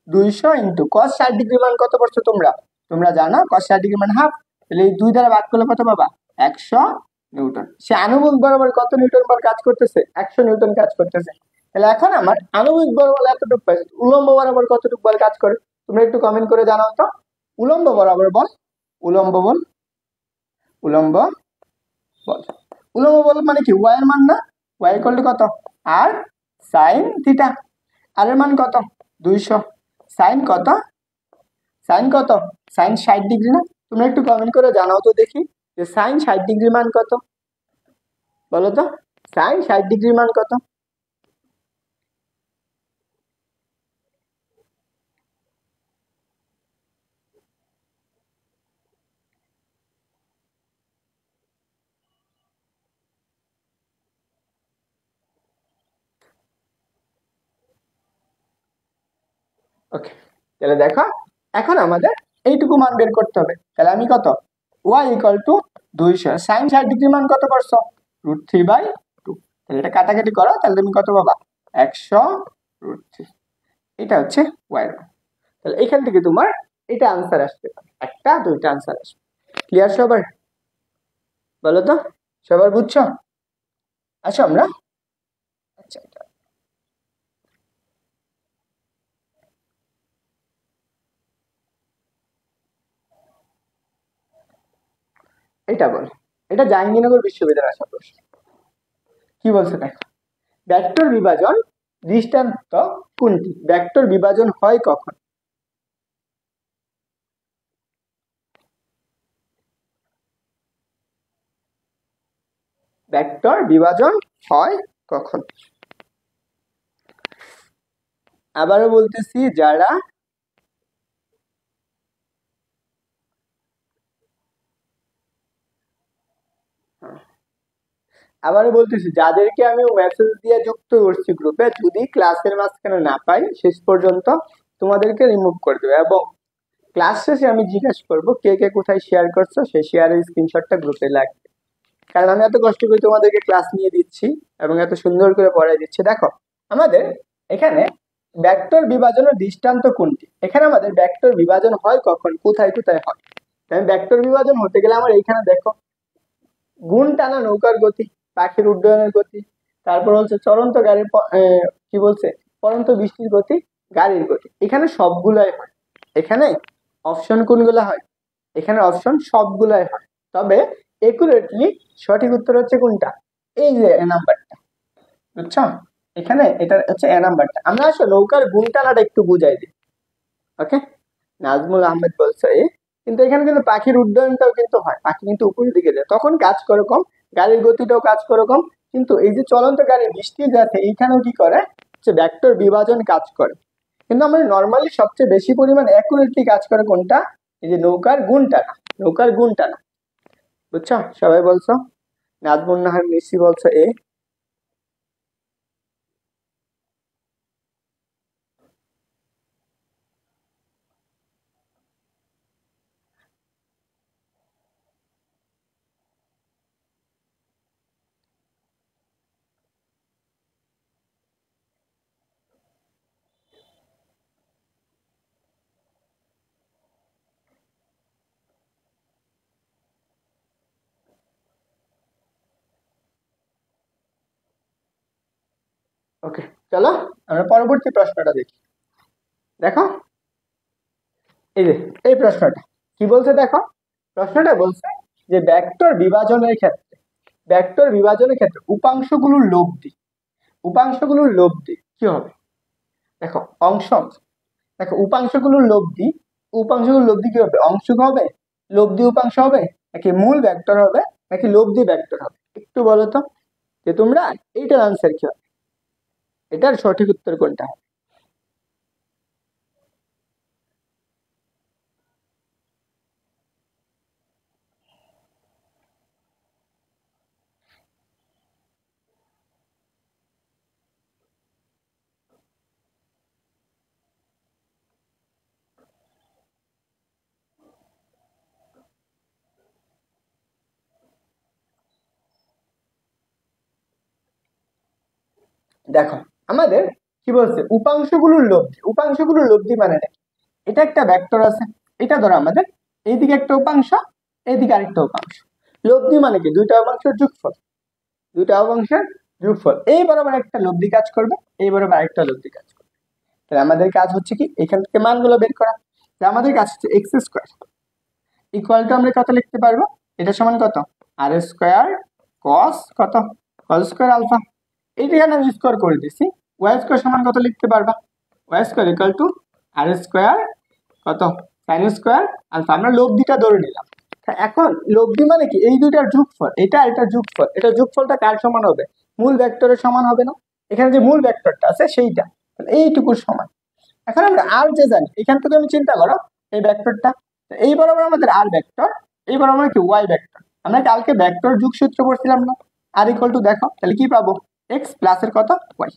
200 ইনটু cos 60 ডিগ্রি মান কত পড়ছে, তোমরা তোমরা জানো cos 60 ডিগ্রি মান হাফ, তাহলে এই দুই দ্বারা ভাগ করলে কত পাবা 100 নিউটন। সে আনুভূমিক বরাবর কত নিউটন বল কাজ করতেছে, 100 নিউটন কাজ করতেছে। তাহলে এখন আমার আনুভূমিক বরাবর এতটুকু পাইছে, উলম্ব বরাবর কতটুকু বল কাজ করে তোমরা একটু কমেন্ট করে জানাও তো, উলম্ব বরাবর বল, উলম্ব বল, উলম্ব বল, উলম্ব বল মানে কি ওয়াই এর মান না, ওয়াই ইকুয়াল টু কত আর সাইন থিটা, আর এর মান কত 200, সাইন কত, সাইন কত, সাইন 60 ডিগ্রি না, তোমরা একটু কমেন্ট করে জানাও তো দেখি। যে সাইন 60° মান কত? বলো তো, সাইন 60° মান কত? ওকে, তাহলে দেখো এখন আমাদের এইটুকু মান বের করতে হবে। তাহলে আমি কত, y ইকুয়াল টু 200, সাইন 60° মান কত পারছো? √3/2। তাহলে এটা কাটাকাটি করো, তাহলে তুমি কত পাবা? 100√3। এটা হচ্ছে y এর মান। তাহলে এখান থেকে তোমার এটা আনসার আসতে পারে, একটা দুইটা আনসার আসবে। ক্লিয়ার সবার? বলো তো, সবার বুঝছো? আচ্ছা আমরা, আচ্ছা এটা বল, এটা জাহাঙ্গীরনগর বিশ্ববিদ্যালয়ের আসা প্রশ্ন। কি বলছে দেখো, ভেক্টর বিভাজন দৃষ্টান্ত কোনটি? ভেক্টর বিভাজন হয় কখন? ভেক্টর বিভাজন হয় কখন? আবারও বলতেছি, যারা আবারও বলতেছি, যাদেরকে আমি মেসেজ দিয়ে যুক্ত করছি গ্রুপে, যদি ক্লাসের মাঝখানে না পাই শেষ পর্যন্ত তোমাদেরকে রিমুভ করে দেবো, এবং ক্লাস শেষে আমি জিজ্ঞাসা করবো কে কে কোথায় শেয়ার করছো, সেই শেয়ারের স্ক্রিনশটটা গ্রুপে লাগবে। কারণ আমি এত কষ্ট করে তোমাদেরকে ক্লাস নিয়ে দিচ্ছি এবং এত সুন্দর করে পড়াই দিচ্ছি। দেখো আমাদের এখানে ভেক্টর বিভাজনের দৃষ্টান্ত কোনটি? এখানে আমাদের ভেক্টর বিভাজন হয় কখন, কোথায় কোথায় হয়। আমি ভেক্টর বিভাজন হতে গেলে আমার এখানে দেখো, গুণ টানা নৌকার গতি, পাখির উড্ডয়নের গতি, তারপর হচ্ছে চলন্ত গাড়ির কি বলছে, পড়ন্ত বৃষ্টির গতি, গাড়ির গতি, এখানে সবগুলাই হয়। এখানে অপশন কোনগুলো হয়? এখানে অপশন সবগুলাই হয়, তবে একুরেটলি সঠিক উত্তর হচ্ছে কোনটা? এই যে এ নাম্বারটা, বুঝছো? এখানে এটা হচ্ছে এ নাম্বারটা। আমরা আসলে নৌকার গুণ টানাটা একটু বুঝাই দিই। ওকে, নাজমুল আহমেদ বলছে কিন্তু এখানে কিন্তু পাখির উড্ডয়নটাও কিন্তু হয়, পাখি কিন্তু উপরের দিকে যায়, তখন কাজ করে কম, গাড়ির গতিটাও কাজ করে কম। কিন্তু এই যে চলন্ত গাড়ির বৃষ্টি যাচ্ছে, এইখানেও কি করে, যে ভেক্টর বিভাজন কাজ করে। কিন্তু আমরা নর্মালি সবচেয়ে বেশি পরিমাণ অ্যাকুরেটলি কাজ করে কোনটা? এই যে নৌকার গুণ টানা, নৌকার গুণ টানা। বুঝছো? সবাই বলছো? নাজমুল নাহার মিসি বলছো এ। ওকে, চলো আমরা পরবর্তী প্রশ্নটা দেখি। দেখো এই যে এই প্রশ্নটা কি বলছে দেখো, প্রশ্নটা বলছে যে ভেক্টর বিভাজনের ক্ষেত্রে উপাংশগুলোর লব্ধি, উপাংশগুলোর লব্ধি কি হবে? দেখো অংশ, দেখো উপাংশগুলোর লব্ধি কি হবে? অংশ হবে, লব্ধি উপাংশ হবে, নাকি মূল ভেক্টর হবে, নাকি লব্ধি ভেক্টর হবে? একটু বলো তো যে তোমরা এইটার আনসার কি হবে, এটার সঠিক উত্তর কোনটা হবে? দেখো আমাদের কি বলছে, উপাংশগুলোর লব্ধি মানে নাকি, এটা একটা ভেক্টর আছে, এটা ধরো আমাদের এইদিকে একটা উপাংশ, এইদিকে আরেকটা উপাংশ। লব্ধি মানে কি? দুইটা উপাংশের যোগফল, দুইটা উপাংশের যোগফল। এই বরাবর একটা লব্ধি কাজ করবে, এই বরাবর আরেকটা লব্ধি কাজ করবে। তাহলে আমাদের কাজ হচ্ছে কি, এখান থেকে মানগুলো বের করা। আমাদের কাজ হচ্ছে এক্স স্কোয়ার ইকুয়াল টু, আমরা কত লিখতে পারবো, এটা সমান কত, আর স্কোয়ার কস কত, কস স্কোয়ার আলফা। এইটাকে আমি স্কোয়ার করে দিছি, ওয়াই স্কোয়ার সমান কত লিখতে পারবা, Y square equal to R square কত, সাইন স্কোয়ার আলফা। আমরা লব্ধিটা ধরে নিলাম, এখন লব্ধি মানে কি, এই দুইটার যোগফল, এটা এটার যোগফল, এটা যোগফলটা কার সমান হবে, মূল ভেক্টরের সমান হবে না, এখানে যে মূল ভেক্টরটা আছে সেইটা, এইটুকুর সমান। এখন আমরা আর যে জানি, এখান থেকে আমি চিন্তা করো এই ভেক্টরটা, এই বরাবর আমাদের আর ভেক্টর, এই বরাবর কি ওয়াই ভেক্টর, আমরা কালকে ভেক্টর যোগসূত্র পড়ছিলাম না, আর ইকুয়াল টু দেখো তাহলে কি পাবো, এক্স প্লাস এর কত ওয়াই।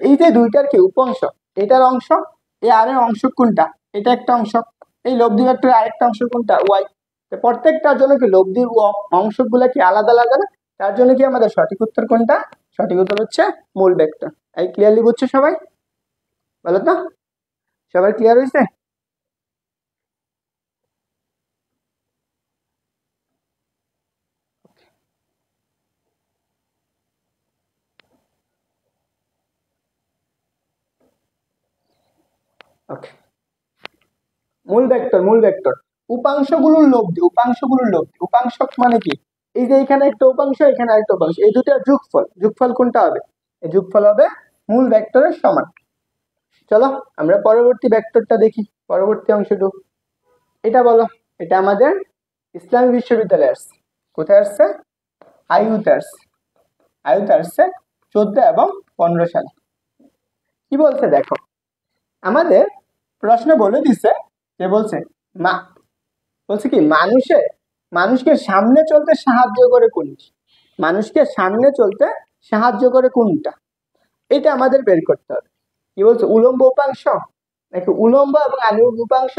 এই যে দুইটার কি উপাংশ, এটার অংশ, এই আর এর অংশ কোনটা, এটা একটা অংশ, এই লব্ধি ভেক্টরের আরেকটা অংশ কোনটা ওয়াই। প্রত্যেকটার জন্য কি লব্ধির অংশগুলো কি আলাদা আলাদা না, তার জন্য কি আমাদের সঠিক উত্তর কোনটা, সঠিক উত্তর হচ্ছে মূল ভেক্টর। এই ক্লিয়ারলি বুঝছো সবাই, বলো তো, সবার ক্লিয়ার হয়েছে? ওকে, মূল ভেক্টর, মূল ভেক্টর উপাংশগুলোর লব্ধি, উপাংশগুলোর লব্ধি, উপাংশ মানে কি, এই যে এখানে একটা উপাংশ, এখানে আরেকটা উপাংশ, এই দুটার যোগফল, যোগফল কোনটা হবে, এই যোগফল হবে মূল ভেক্টরের সমান। চলো আমরা পরবর্তী ভেক্টরটা দেখি, পরবর্তী অংশটুকু, এটা বলো, এটা আমাদের ইসলামী বিশ্ববিদ্যালয়ে আসছে, কোথায় আসছে, আইইউতে আসছে, আইইউতে আসছে 14 এবং 15 সালে। কি বলছে দেখো, আমাদের প্রশ্ন বলে দিছে, যে বলছে মা, বলছে কি মানুষকে সামনে চলতে সাহায্য করে কোনটি, মানুষকে সামনে চলতে সাহায্য করে কোনটা, এটা আমাদের বের করতে হবে। কি বলছে, উলম্ব উপাংশ নাকি উলম্ব এবং আনুভূমিক উপাংশ,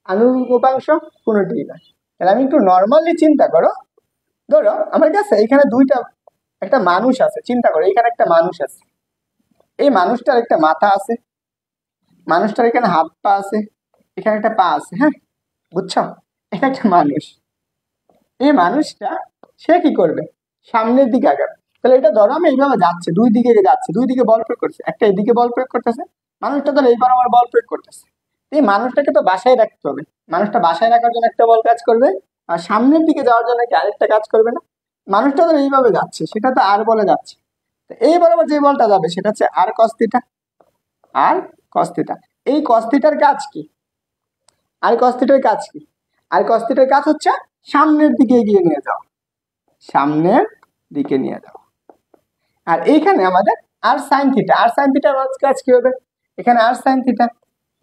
আনুভূমিক উপাংশ কোনোটি না। তাহলে আমি একটু নর্মালি চিন্তা করো, ধরো আমার কাছে এখানে দুইটা, একটা মানুষ আছে, চিন্তা করো এখানে একটা মানুষ আছে, এই মানুষটার একটা মাথা আছে, মানুষটার এখানে হাত পা আছে, এখানে একটা পা আছে, হ্যাঁ বুঝছো, এটা একটা মানুষ, এই মানুষটা সে কি করবে, সামনের দিকে আগাবে। তাহলে এটা ধরো আমি এইভাবে যাচ্ছে, দুই দিকে যাচ্ছে, দুই দিকে বল প্রয়োগ করছে, একটা এদিকে বল প্রয়োগ করতেছে, মানুষটা ধরো এইবার আমার বল প্রয়োগ করতেছে, এই মানুষটাকে তো বাসায় রাখতে হবে, মানুষটা বাসায় রাখার জন্য একটা বল কাজ করবে, আর সামনের দিকে যাওয়ার জন্য কি আরেকটা কাজ করবে না, মানুষটা ধরো এইভাবে যাচ্ছে, সেটা তো আর বলে যাচ্ছে, এই বরাবর যে বলটা যাবে সেটা হচ্ছে আর কস থিটা, আর কস থিটা, এই কস থিটার কাজ কি, আর কস থিটার কাজ কি, আর কস থিটার কাজ হচ্ছে সামনের দিকে এগিয়ে নিয়ে যাও, সামনের দিকে নিয়ে যাও। আর এইখানে আমাদের আর সাইন থিটা, আর সাইন থিটার কাজ কি হবে, এখানে আর সাইন থিটা,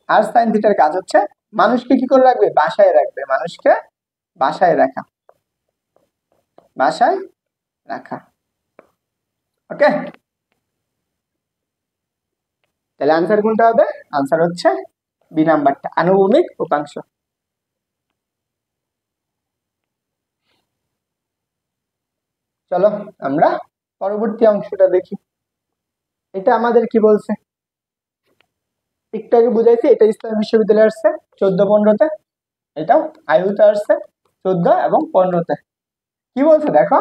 আর সাইন থিটার কাজ হচ্ছে মানুষকে কি করে রাখবে, বাসায় রাখবে, মানুষকে বাসায় রাখা, বাসায় রাখা। ওকে, তাহলে আনসার কোনটা হবে, আনসার হচ্ছে বি নাম্বারটা, আনুভূমিক উপাংশ। চলো আমরা পরবর্তী অংশটা দেখি, এটা আমাদের কি বলছে, একটু আগে বুঝাইছি, এটা ইসলাম বিশ্ববিদ্যালয়ে আসছে 14-15-তে, এটাও আইইউতে আসছে 14 এবং 15-তে। কি বলছে দেখো,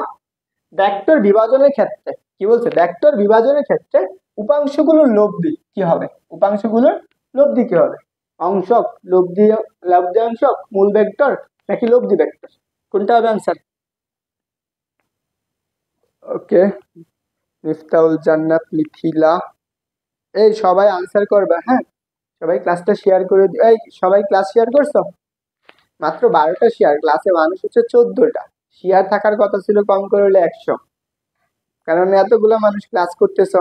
ভেক্টর বিভাজনের ক্ষেত্রে, কি বলছে, ভেক্টর বিভাজনের ক্ষেত্রে উপাংশগুলোর লব্ধি কি হবে, উপাংশগুলোর লব্ধি কি হবে, অংশক, লব্ধি, লব্ধি অংশক, মূল ভেক্টর নাকি লব্ধি ভেক্টর, কোনটা হবে আনসার? ওকে, মিফতাউল জান্নাত, মিথিলা, এই সবাই আনসার করবে, হ্যাঁ সবাই ক্লাসটা শেয়ার করে দিও, এই সবাই ক্লাস শেয়ার করছো, মাত্র 12টা শেয়ার, ক্লাসে মানুষ হচ্ছে 14টা, শেয়ার থাকার কথা ছিল কম করে হলে 100, কারণ এতগুলো মানুষ ক্লাস করতেছ।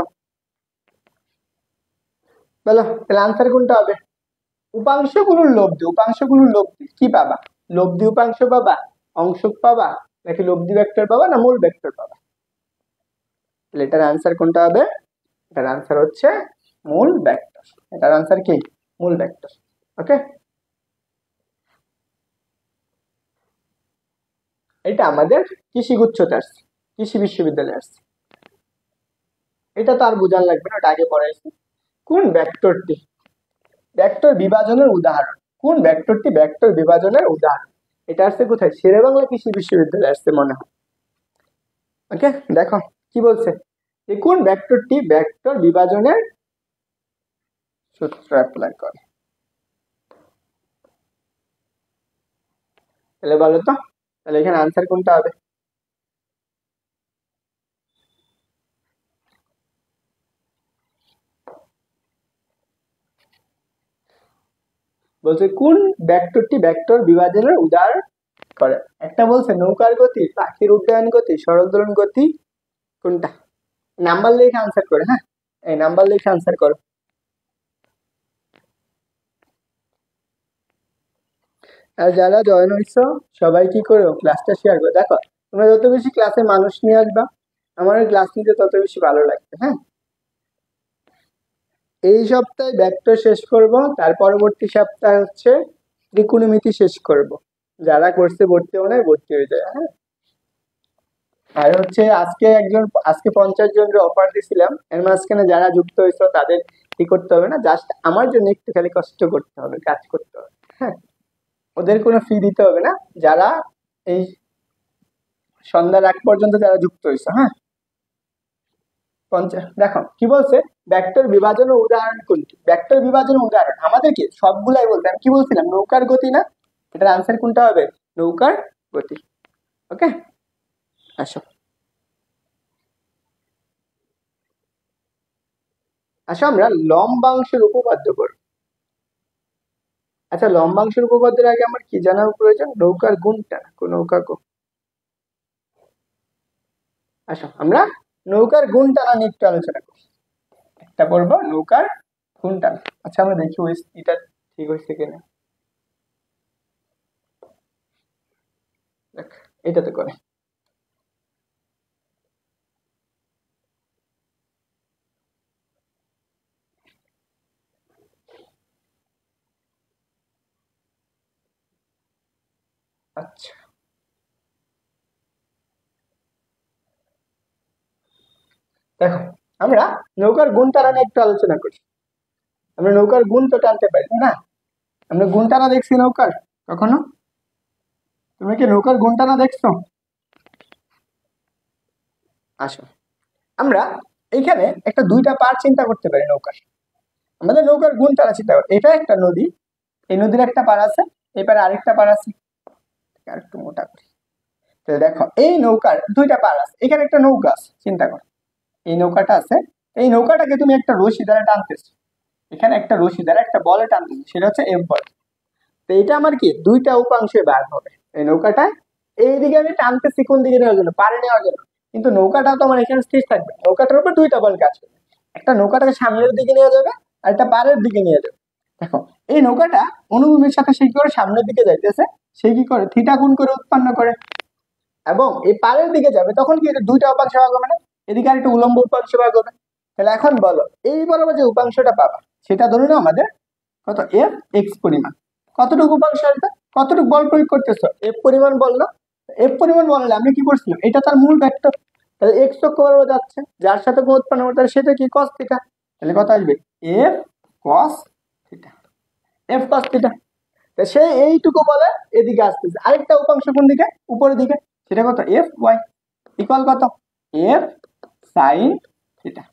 বলো তাহলে আনসার কোনটা হবে, উপাংশগুলোর লব্ধি, উপাংশগুলোর লব্ধি কি পাবা, লব্ধি উপাংশ পাবা, অংশক পাবা, নাকি লব্ধি ভেক্টর পাবা, না মূল ভেক্টর পাবা, তাহলে এটার আনসার কোনটা হবে, এটার আনসার হচ্ছে মূল ভেক্টর, এটার আনসার কি, মূল ভেক্টর। ওকে, এটা আমাদের কৃষি গুচ্ছতে আসছে, কৃষি বিশ্ববিদ্যালয়ে আসছে, এটা তো আর বোঝার লাগবে না, ওটা আগে পড়াইছি। কোন ভেক্টরটি ভেক্টর বিভাজনের উদাহরণ, কোন ভেক্টরটি ভেক্টর বিভাজনের উদাহরণ, এটা আসছে কোথায়, শেরেবাংলা কৃষি বিশ্ববিদ্যালয়ে আসছে মনে হয়। ওকে, দেখো কি বলছে, যে কোন ভেক্টরটি ভেক্টর বিভাজনের সূত্র অ্যাপ্লাই করে, তাহলে বলো তো, তাহলে এখানে আনসার কোনটা হবে, বলছে কোন ভেক্টরটি ভেক্টর বিভাজনের উদাহরণ করে, একটা বলছে নৌকার গতি, পাখির উড্ডয়ন গতি, সরল দোলন গতি কোনটা? নাম্বার লিখে আনসার করে। হ্যাঁ, এই নাম্বার লিখে আনসার করো। আর যারা জয়েন হয়েছো সবাই কি করো, ক্লাসটা শেয়ার করো। দেখো তোমরা যত বেশি ক্লাসে মানুষ নিয়ে আসবা আমার ক্লাস নিতে তত বেশি ভালো লাগবে। হ্যাঁ, এই সপ্তাহে ভেক্টর শেষ করব, তার পরবর্তী সপ্তাহে হচ্ছে ত্রিকোণমিতি শেষ করব। যারা কোর্সে ভর্তি হবে না ভর্তি হয়ে যায়। হ্যাঁ, আর হচ্ছে আজকে 50 জনের অফার দিছিলাম, এর মাঝখানে যারা যুক্ত হয়েছে তাদের কি করতে হবে না, জাস্ট আমার জন্য একটু খালি কষ্ট করতে হবে, কাজ করতে হবে। হ্যাঁ, ওদের কোনো ফি দিতে হবে না, যারা এই সন্ধ্যার আগ পর্যন্ত যারা যুক্ত হয়েছে। হ্যাঁ, 50 দেখো কি বলছে, ভেক্টর বিভাজনের উদাহরণ কোনটি? ভেক্টর বিভাজনের উদাহরণ আমাদেরকে সবগুলাই বলতে, আমি কি বলছিলাম, নৌকার গতি না? এটার আনসার কোনটা হবে? নৌকার গতি। ওকে, আসো আসো আমরা লম্বাংশের উপপাদ্য করব। আচ্ছা, লম্বাংশের উপপাদ্যের আগে আমার কি জানার প্রয়োজন? নৌকার গুণটা, নৌকা আসো আমরা নৌকার গুণ টানা নিয়ে একটু আলোচনা করি। একটা বলবো নৌকার গুণ টানা। আচ্ছা আমরা দেখি ওই এটা ঠিক হয়েছে কিনা। দেখ এটাতে করে। আচ্ছা দেখো আমরা নৌকার গুণ টানা নিয়ে একটু আলোচনা করি। আমরা নৌকার গুণ তো টানতে পারি না, আমরা গুণ টানা দেখছি নৌকার কখনো? তুমি কি নৌকার গুণ টানা দেখছো? আসো আমরা এখানে একটা দুইটা পার চিন্তা করতে পারি নৌকার। আমাদের নৌকার গুণ টানা চিন্তা করি, এটা একটা নদী, এই নদীর একটা পার আছে, এই পারে আরেকটা পার আছে। আর একটু মোটা করি, তাহলে দেখো এই নৌকার দুইটা পার আছে, এখানে একটা নৌকা আছে, চিন্তা করো এই নৌকাটা আছে, এই নৌকাটাকে তুমি একটা রশি দ্বারা টানতেছো, এখানে একটা রশি দ্বারা একটা বলে টানতেছো, সেটা হচ্ছে এফ বল। তো এটা আমার কি দুইটা উপাংশে ভাগ হবে। এই নৌকাটা এইদিকে আমি টানতেছি কোন দিকে নেওয়ার জন্য, পারে নেওয়ার জন্য, কিন্তু নৌকাটা তো আমার এখানে স্থির থাকবে, নৌকাটার উপর দুইটা বল কাজ করবে, একটা নৌকাটাকে সামনের দিকে নিয়ে যাবে আর একটা পাড়ের দিকে নিয়ে যাবে। দেখো এই নৌকাটা অনুভূমির সাথে সে কি করে সামনের দিকে যাইতেছে, সে কি করে থিটা গুণ করে উৎপন্ন করে, এবং এই পাড়ের দিকে যাবে তখন কি এটা দুইটা উপাংশ ভাগ হবে না, এদিকে আর একটা উলম্ব উপাংশ ভাগ হবে। তাহলে এখন বলো এই বরাবর যে উপাংশটা পাবা সেটা ধরুন আমাদের কত, এফ এক্স পরিমাণ। কতটুকু উপাংশ আসবে, কতটুকু বল প্রয়োগ করতেছো, এফ পরিমাণ বল না? এফ পরিমাণ বললে আমি কি করছিলাম, এটা তার মূল ভেক্টর, তাহলে এক্স অক্ষ বরাবর যাচ্ছে, যার সাথে কোণ উৎপন্ন হবে তাহলে সেটা কি কস থিটা, তাহলে কত আসবে F cos theta, F cos theta. সে এইটুকু বলে এদিকে আসতেছে, আরেকটা উপাংশ কোন দিকে, উপরের দিকে, সেটা কত এফ ওয়াই ইকুয়াল কত এফ সাইন থিটা।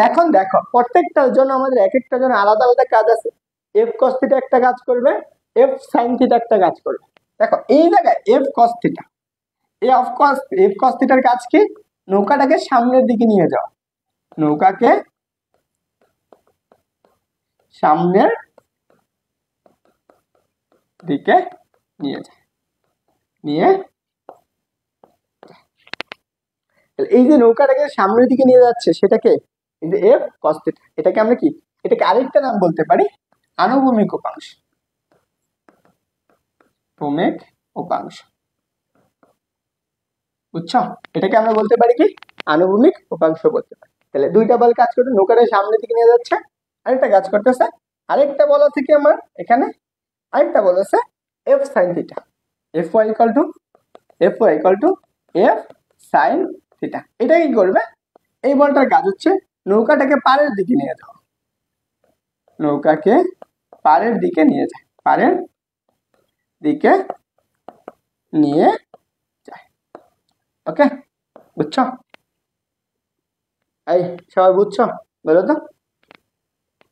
এখন দেখো প্রত্যেকটার জন্য আমাদের এক একটা জন্য আলাদা আলাদা কাজ আছে, এফ কস থিটা একটা কাজ করবে, এফ সাইন থিটা একটা কাজ করবে। দেখো এই জায়গায় এফ কস থিটা, এফ কস থিটার কাজ কি, নৌকাটাকে সামনের দিকে নিয়ে যাওয়া, নৌকাকে সামনের দিকে নিয়ে যায়, নিয়ে এই যে নৌকাটাকে সামনের দিকে নিয়ে যাচ্ছে সেটাকে এই যে এফ কস থিটা, এটাকে আমরা কি, এটাকে আরেকটা নাম বলতে পারি আনুভূমিক উপাংশ, ভৌমিক উপাংশ, বুঝছো? এটাকে আমরা বলতে পারি কি আনুভূমিক উপাংশ বলতে পারি। তাহলে দুইটা বল কাজ করতে, নৌকাটা সামনের দিকে নিয়ে যাচ্ছে, আরেকটা কাজ করতেছে, আরেকটা বল থেকে আমার এখানে আরেকটা বল আছে F sine theta, F Y equal to F sine theta. এটা কি করবে, এই বলটার কাজ হচ্ছে নৌকাটাকে পাড়ের দিকে নিয়ে যাওয়া, নৌকাকে পাড়ের দিকে নিয়ে যায়, পাড়ের দিকে নিয়ে যায়। ওকে, বুঝছো? এই সবাই বুঝছো বলো তো?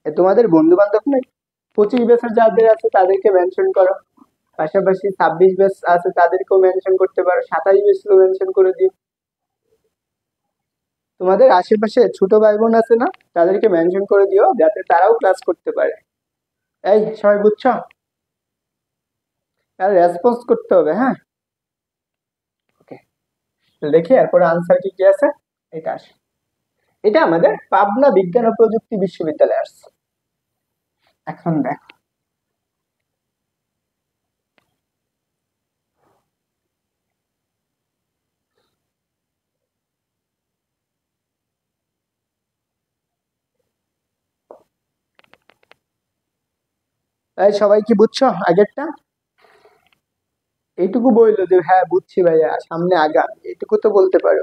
তোমাদের বন্ধু বান্ধব নেই 25 বছর যাদের আছে তাদেরকে মেনশন করো, পাশাপাশি 26 ব্যাচ আছে তাদেরকেও মেনশন করতে পারো, 27 ব্যাচকেও মেনশন করে দিও। তোমাদের আশেপাশে ছোট ভাই বোন আছে না, তাদেরকে মেনশন করে দিও যাতে তারাও ক্লাস করতে পারে। এই সবাই বুঝছো? আর রেসপন্স করতে হবে। হ্যাঁ, দেখি এরপরে আনসার কি কি আছে, এটা আসে। এটা আমাদের পাবনা বিজ্ঞান ও প্রযুক্তি বিশ্ববিদ্যালয়ে আসছে। এখন দেখো, এই সবাই কি বুঝছো আগেরটা? এইটুকু বললো যে হ্যাঁ বুঝছি ভাইয়া, সামনে আগান, এইটুকু তো বলতে পারো।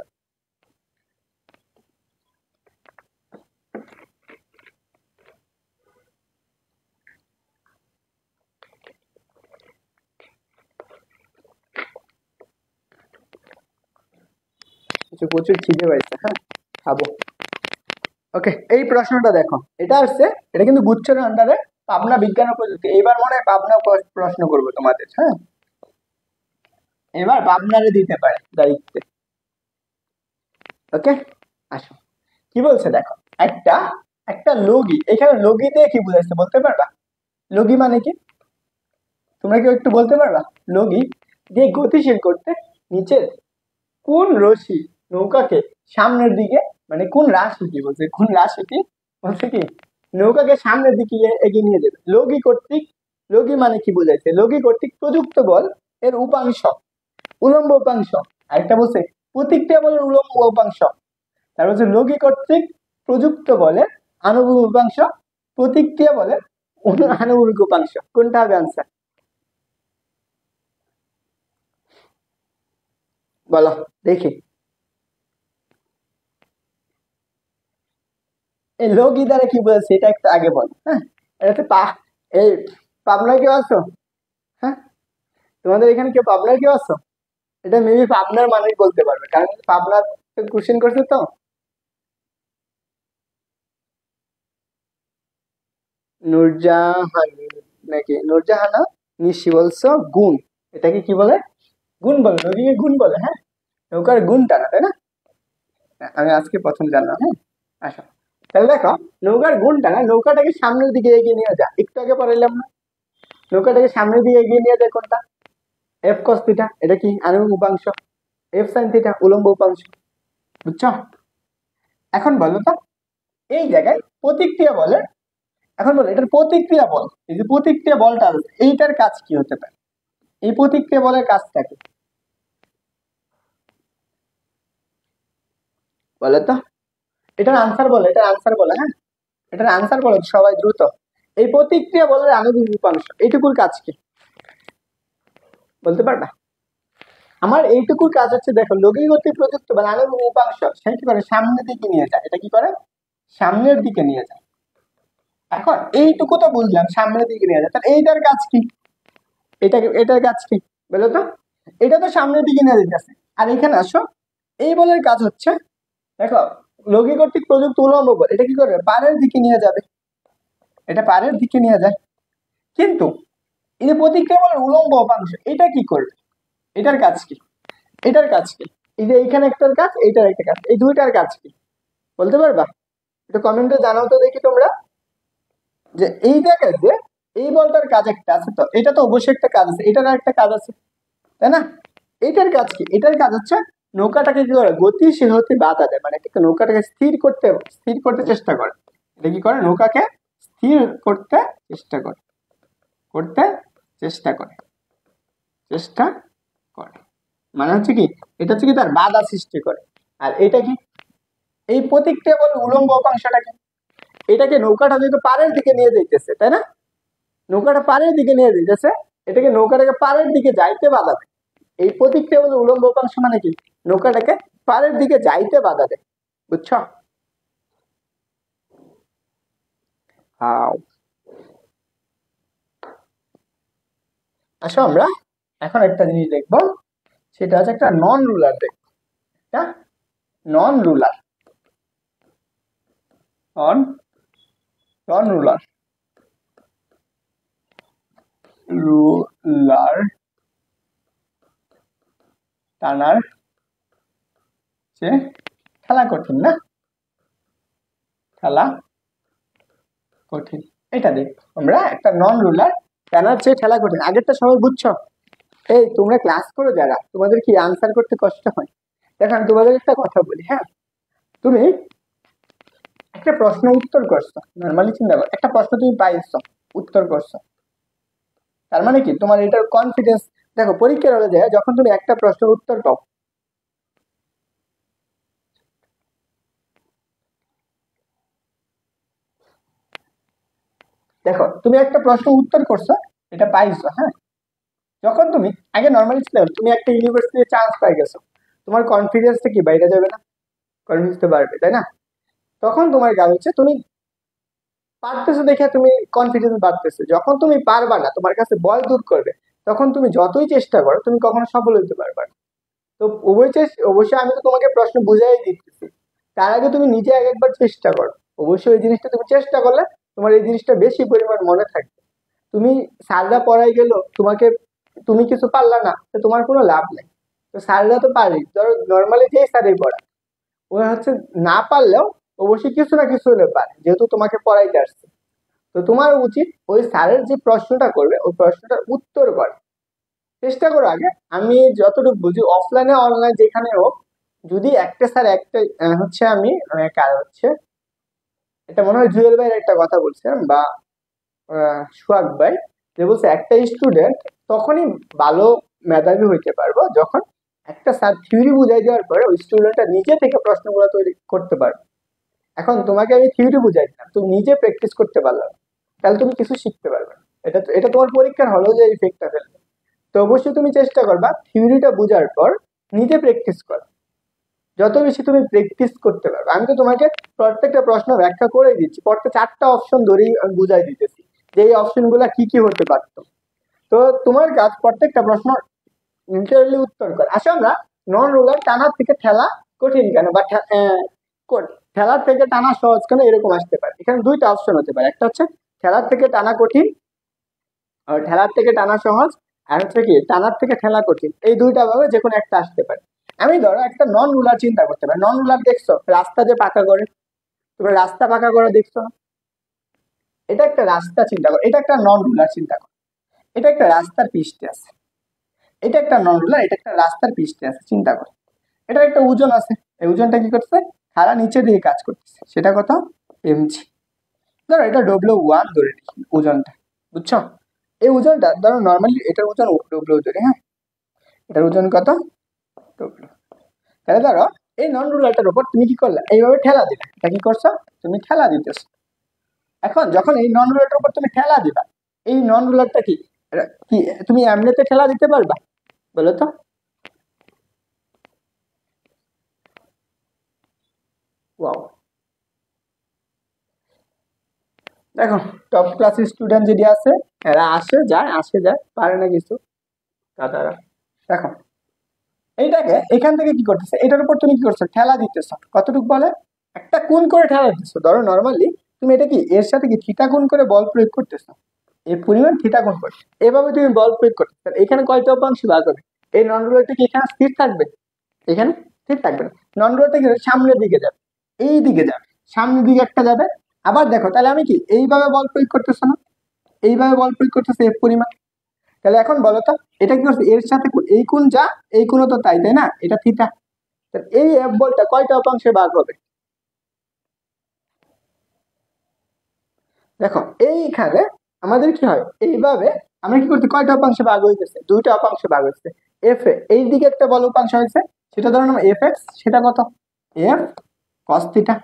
কিছু প্রচুর খিদে পাইছে, হ্যাঁ খাবো। ওকে, এই প্রশ্নটা দেখো, এটা আসছে, এটা কিন্তু গুচ্ছের আন্ডারে পাবনা বিজ্ঞান ও প্রযুক্তি। এবার মনে হয় পাবনা প্রশ্ন করবো তোমাদের, হ্যাঁ এবার পাবনারে দিতে পারে দায়িত্বে। ওকে, আসো কি বলছে দেখো, একটা একটা লগি, এখানে লগি দিয়ে কি বুঝাইছে বলতে পারবা? লগি মানে কি তোমরা কেউ একটু বলতে পারবা? লগি দিয়ে গতিশীল করতে নিচের কোন রশি নৌকাকে সামনের দিকে, মানে কোন রাশিটি বলছে, কোন রাশিটি বলছে কি নৌকাকে সামনের দিকে এগিয়ে নিয়ে যাবে। লগি কর্তৃক, লগি মানে কি বোঝাইছে, লগি কর্তৃক প্রযুক্ত বল এর উপাংশ, উলম্ব উপাংশ। আরেকটা বলছে প্রতিক্রিয়া বলের উলম্ব উপাংশ। তারপর হচ্ছে লগি কর্তৃক প্রযুক্ত বলের আনুভূমিক উপাংশ, প্রতিক্রিয়া বলের আনুভূমিক উপাংশ। কোনটা হবে আনসার বলো দেখি? এই লগি দ্বারা কি বলছে এটা একটু আগে বল, হ্যাঁ এটা তো এই পাবনায় কেউ আছো? হ্যাঁ তোমাদের এখানে কেউ পাবনার কেউ আছো? এটা মেবি পাবনার মানুষ বলতে পারবে, কারণ পাবনার কোশ্চেন করছে তো। নূরজাহান নাকি নূরজাহানা নিশি বলছো গুণ, এটাকে কি বলে? গুণ বলে, নদীকে গুণ বলে, হ্যাঁ নৌকার গুণ টানা, তাই না? আমি আজকে প্রথম জানলাম, হ্যাঁ আসো তাহলে দেখো, নৌকার গুণ টানা নৌকাটাকে সামনের দিকে এগিয়ে নিয়ে যায়, একটু আগে পড়াইলাম না, নৌকাটাকে সামনের দিকে এগিয়ে নিয়ে যায় কোনটা? এফ কস থিটা, এটা কি আনুভূমিক উপাংশ, এফ সাইন থিটা উলম্ব উপাংশ। বুঝছো? এখন বলো তো এই জায়গায় প্রতিক্রিয়া বলের, এখন বলো এটার প্রতিক্রিয়া বল, এই যে প্রতিক্রিয়া বলটা আছে এইটার কাজ কি হতে পারে? এই প্রতিক্রিয়া বলের কাজটা কি বলো তো? এটার আনসার বলো, এটার আনসার বলো, হ্যাঁ এটার আনসার বলো সবাই দ্রুত। এই প্রতিক্রিয়া বলের আণবিক উপাংশ এইটুকুর কাজ কি বলতে পারবা? আমার এইটুকুর কাজ হচ্ছে দেখো, লৌকিক গতি প্রযুক্ত বা আণবিক উপাংশ সে কি করে সামনের দিকে নিয়ে যায়, এটা কি করে সামনের দিকে নিয়ে যায়। এখন এইটুকু তো বুঝলাম সামনের দিকে নিয়ে যায়, তাহলে এইটার কাজ কি? এটার কাজ কি বলো তো? এটা তো সামনের দিকে নিয়ে যেতেছে। আর এখানে আসো, এই বলের কাজ হচ্ছে দেখো, লৌকিক কর্তৃক প্রযুক্ত উলম্ব বল, এটা কি করবে পাড়ের দিকে নিয়ে যাবে, এটা পাড়ের দিকে নিয়ে যায়। কিন্তু এই যে প্রতিক্রিয়া বলের উলম্ব উপাংশ এটা কি করবে, এটার কাজ কি? এটার কাজ কি? এই যে এইখানে একটার কাজ, এইটার একটা কাজ, এই দুইটার কাজ কি বলতে পারবা? একটু কমেন্টে জানাও তো দেখি তোমরা, যে এই জায়গায় যে এই বলটার কাজ একটা আছে, তো এটা তো অবশ্যই একটা কাজ আছে, এটার একটা কাজ আছে, তাই না? এটার কাজ কি? এটার কাজ হচ্ছে নৌকাটাকে কি করে গতিশীল হতে বাধা দেয়, মানে নৌকাটাকে স্থির করতে চেষ্টা করে। এটা কি করে নৌকাকে স্থির করতে চেষ্টা করে, করতে চেষ্টা করে, চেষ্টা করে, মানে হচ্ছে কি এটা হচ্ছে কি তার বাধা সৃষ্টি করে। আর এটা কি এই প্রতিক্রিয়া বলে উলম্ব অপাংশটা কি? এটাকে নৌকাটা যেহেতু পাড়ের দিকে নিয়ে যাইতেছে, তাই না? নৌকাটা পাড়ের দিকে নিয়ে যাইতেছে, এটাকে নৌকাটাকে পাড়ের দিকে যাইতে বাধা দেয়। এই প্রতিক্রিয়া বলে উলম্ব অপাংশ মানে কি নৌকাটাকে পাড়ের দিকে যাইতে বাধা দেয়। বুঝছো? আসো আমরা এখন একটা জিনিস দেখবো, সেটা হচ্ছে একটা নন রুলার দেখবো, একটা নন রুলার, নন নন রুলার, রুলার টানার যে খেলা কঠিন না, খেলা কঠিন, এটা দেখ আমরা একটা নন রুলার টানার চেয়ে খেলা কঠিন। আগেরটা সবাই বুঝছো? এই তোমরা ক্লাস করো যারা, তোমাদের কি আনসার করতে কষ্ট হয়? দেখো আমি তোমাদের একটা কথা বলি, হ্যাঁ, তুমি একটা প্রশ্ন উত্তর করছো, নর্মালি চিন্তা করো, একটা প্রশ্ন তুমি পাইছো, উত্তর করছো, তার মানে কি তোমার এটার কনফিডেন্স। দেখো পরীক্ষার হলে যায় যখন তুমি একটা প্রশ্নের উত্তর পাও, দেখো তুমি একটা প্রশ্ন উত্তর করছো, এটা পাইছো, হ্যাঁ, যখন তুমি আগে নর্মালি ছিল তুমি একটা ইউনিভার্সিটিতে চান্স পাই গেছো, তোমার কনফিডেন্সটা কি বাইরে যাবে না? কনফিডেন্স তো বাড়বে, তাই না? তখন তোমার কাজ হচ্ছে তুমি পারতেছো দেখে তুমি কনফিডেন্স বাড়তেছে, যখন তুমি পারবা না, তোমার কাছে বল দূর করবে, তখন তুমি যতই চেষ্টা করো তুমি কখনো সফল হতে পারবে না। তো অবশ্যই আমি তো তোমাকে প্রশ্ন বুঝাই দিতেছি, তার আগে তুমি নিজে এক একবার চেষ্টা করো। অবশ্যই এই জিনিসটা তুমি চেষ্টা করলে তোমার এই জিনিসটা বেশি পরিমাণ মনে থাকবে। তুমি স্যাররা পড়াই গেল তোমাকে, তুমি কিছু পারলা না, তো তোমার কোনো লাভ নেই। তো স্যাররা তো পারি, ধরো নর্মালি যেই স্যারই পড়া, ও হচ্ছে না পারলেও অবশ্যই কিছু না কিছু হলে পারে, যেহেতু তোমাকে পড়াইতে আসছে। তো তোমার উচিত ওই স্যারের যে প্রশ্নটা করবে ওই প্রশ্নটার উত্তর করে চেষ্টা করো আগে। আমি যতটুকু বুঝি অফলাইনে অনলাইন যেখানে হোক, যদি একটা স্যার একটা হচ্ছে আমি কার হচ্ছে, এটা মনে হয় জুয়েল ভাইয়ের একটা কথা বলছিলাম, বা সোহাগ ভাই, যে বলছে একটা স্টুডেন্ট তখনই ভালো মেধাবী হইতে পারবো যখন একটা স্যার থিওরি বুঝাই দেওয়ার পরে ওই স্টুডেন্টটা নিজে থেকে প্রশ্নগুলো তৈরি করতে পারবে। এখন তোমাকে আমি থিওরি বুঝাই দিলাম, তুমি নিজে প্র্যাকটিস করতে পারলে না, তাহলে তুমি কিছু শিখতে পারবে না। এটা তোমার পরীক্ষার হলেও যে ইফেক্টটা ফেলবে। তো অবশ্যই তুমি চেষ্টা করবা থিওরিটা বোঝার পর নিজে প্র্যাকটিস কর। যত বেশি তুমি প্র্যাকটিস করতে পারবে, আমি তো তোমাকে প্রত্যেকটা প্রশ্ন ব্যাখ্যা করেই দিচ্ছি, পড়তে 4টা অপশন ধরেই আমি বুঝাই দিতেছি যে এই অপশন গুলা কি কি হতে পারতো। তো তোমার কাজ প্রত্যেকটা প্রশ্ন ইন্টারলি উত্তর কর। আসো আমরা নন রুলার টানার থেকে ঠেলা কঠিন কেন, বা ঠেলার থেকে টানা সহজ কেন, এরকম আসতে পারে। এখানে দুইটা অপশন হতে পারে, একটা হচ্ছে ঠেলার থেকে টানা কঠিন, আর ঠেলার থেকে টানা সহজ, আর হচ্ছে কি টানার থেকে ঠেলা কঠিন। এই দুইটা ভাবে যে কোনো একটা আসতে পারে। আমি ধরো একটা নন রুলার চিন্তা করতে পারি। নন রুলার দেখছো রাস্তা যে পাকা করে, তোমরা রাস্তা পাকা করে দেখছো না? এটা একটা রাস্তা চিন্তা করো, এটা একটা নন রুলার চিন্তা করো, এটা একটা রাস্তার পৃষ্ঠে আছে, এটা একটা নন রুলার, এটা একটা রাস্তার পৃষ্ঠে আছে, চিন্তা করো। এটা একটা ওজন আছে, এই ওজনটা কি করছে, খাড়া নিচে দিয়ে কাজ করতেছে, সেটা কত, এমজি। ধরো এটা W1 ধরে নিই ওজনটা, বুঝছো? এই ওজনটা ধরো নর্মালি এটার ওজন W ধরে, হ্যাঁ, এটার ওজন কত, W। তাহলে ধরো এই নন রুলারটার উপর তুমি কি করলে, এইভাবে ঠেলা দিলে, এটা কি করছো, তুমি ঠেলা দিতেছো। এখন যখন এই নন রুলারটার উপর তুমি ঠেলা দিবা, এই নন রুলারটা কি কি তুমি এমনিতে ঠেলা দিতে পারবা, বলো তো? ওয়াও, দেখো টপ ক্লাস স্টুডেন্ট যদি আছে, এরা আসে যায় পারে না কিছু, দাদারা। দেখো এইটাকে এখান থেকে কি করতেছে, এটার উপর তুমি কি করছো, ঠেলা দিতেছো, কতটুকু বলে, একটা কোণ করে ঠেলা দিতেছো। ধরো নর্মালি তুমি এটা কি এর সাথে কি থিটা কোণ করে বল প্রয়োগ করতেছো, এই পরিমাণ থিটা কোণ করে এভাবে তুমি বল প্রয়োগ করতেছো। এখানে কয়টা উপাংশ ভাগ হবে, এই নন রুলারটা কি এখানে স্থির থাকবে, এখানে স্থির থাকবে না। নন রুলারটা কি সামনের দিকে যাবে, এই দিকে যাবে, সামনের দিকে একটা যাবে। আবার দেখো তাহলে আমি কি এইভাবে বল প্রয়োগ করতেছো না, এইভাবে বল প্রয়োগ করতেছে এর পরিমাণ। তাহলে এখন বলো তো এটা কি করছে, এর সাথে এই কোণ যা, এই কোণও তো তাই, তাই না, এটা থিটা। এই এফ বলটা কয়টা উপাংশে ভাগ হবে, দেখো এইখানে আমাদের কি হয়, এইভাবে আমরা কি করছি, কয়টা উপাংশে ভাগ হইতেছে, দুইটা উপাংশে ভাগ হচ্ছে। এফ এ এই দিকে একটা বল উপাংশ হয়েছে, সেটা ধরো নাম এফ এক্স, সেটা কত, এফ কস থিটা।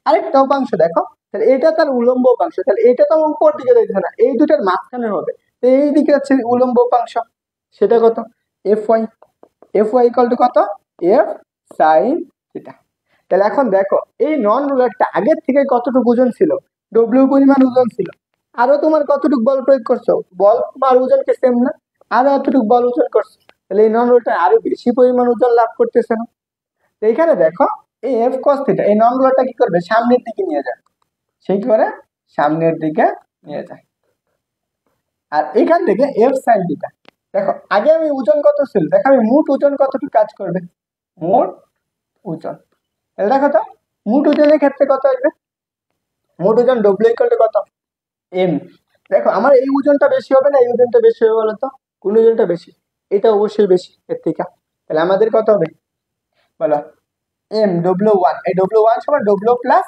আরেকটা উপাংশ দেখো, তাহলে এটা তার উলম্ব উপাংশ, তাহলে এটা তো উপর দিকে যাইতেছে না, এই দুটার মাঝখানে হবে, তো এই দিকে হচ্ছে উলম্ব উপাংশ, সেটা কত, F Y. F Y equal to কত, এফ সাইন থিটা। তাহলে এখন দেখো এই নন রুলারটা আগের থেকে কতটুকু ওজন ছিল, ডব্লিউ পরিমাণ ওজন ছিল। আরো তোমার কতটুকু বল প্রয়োগ করছো, বল আর ওজনকে সেম না, আরো এতটুকু বল ওজন করছো, তাহলে এই নন রুলারটা আরো বেশি পরিমাণ ওজন লাভ করতেছে না। তো এইখানে দেখো এই এফ কস থিটা এই নন রুলারটা কি করবে, সামনের দিকে নিয়ে যায়, সেই করে সামনের দিকে নিয়ে যায়। আর এখান থেকে এফ সাইন থিটা, দেখো আগে আমি ওজন কত ছিল, দেখো আমি মোট ওজন কতটুকু কাজ করবে, মোট ওজন। তাহলে দেখো তো মোট ওজনের ক্ষেত্রে কত আসবে, মোট ওজন ডব্লিউ ইকুয়াল টু কত, এম। দেখো আমার এই ওজনটা বেশি হবে না এই ওজনটা বেশি হবে বলো তো, কোন ওজনটা বেশি, এটা অবশ্যই বেশি এর থেকে। তাহলে আমাদের কত হবে, বলো এম W1, এই W1 সমান W plus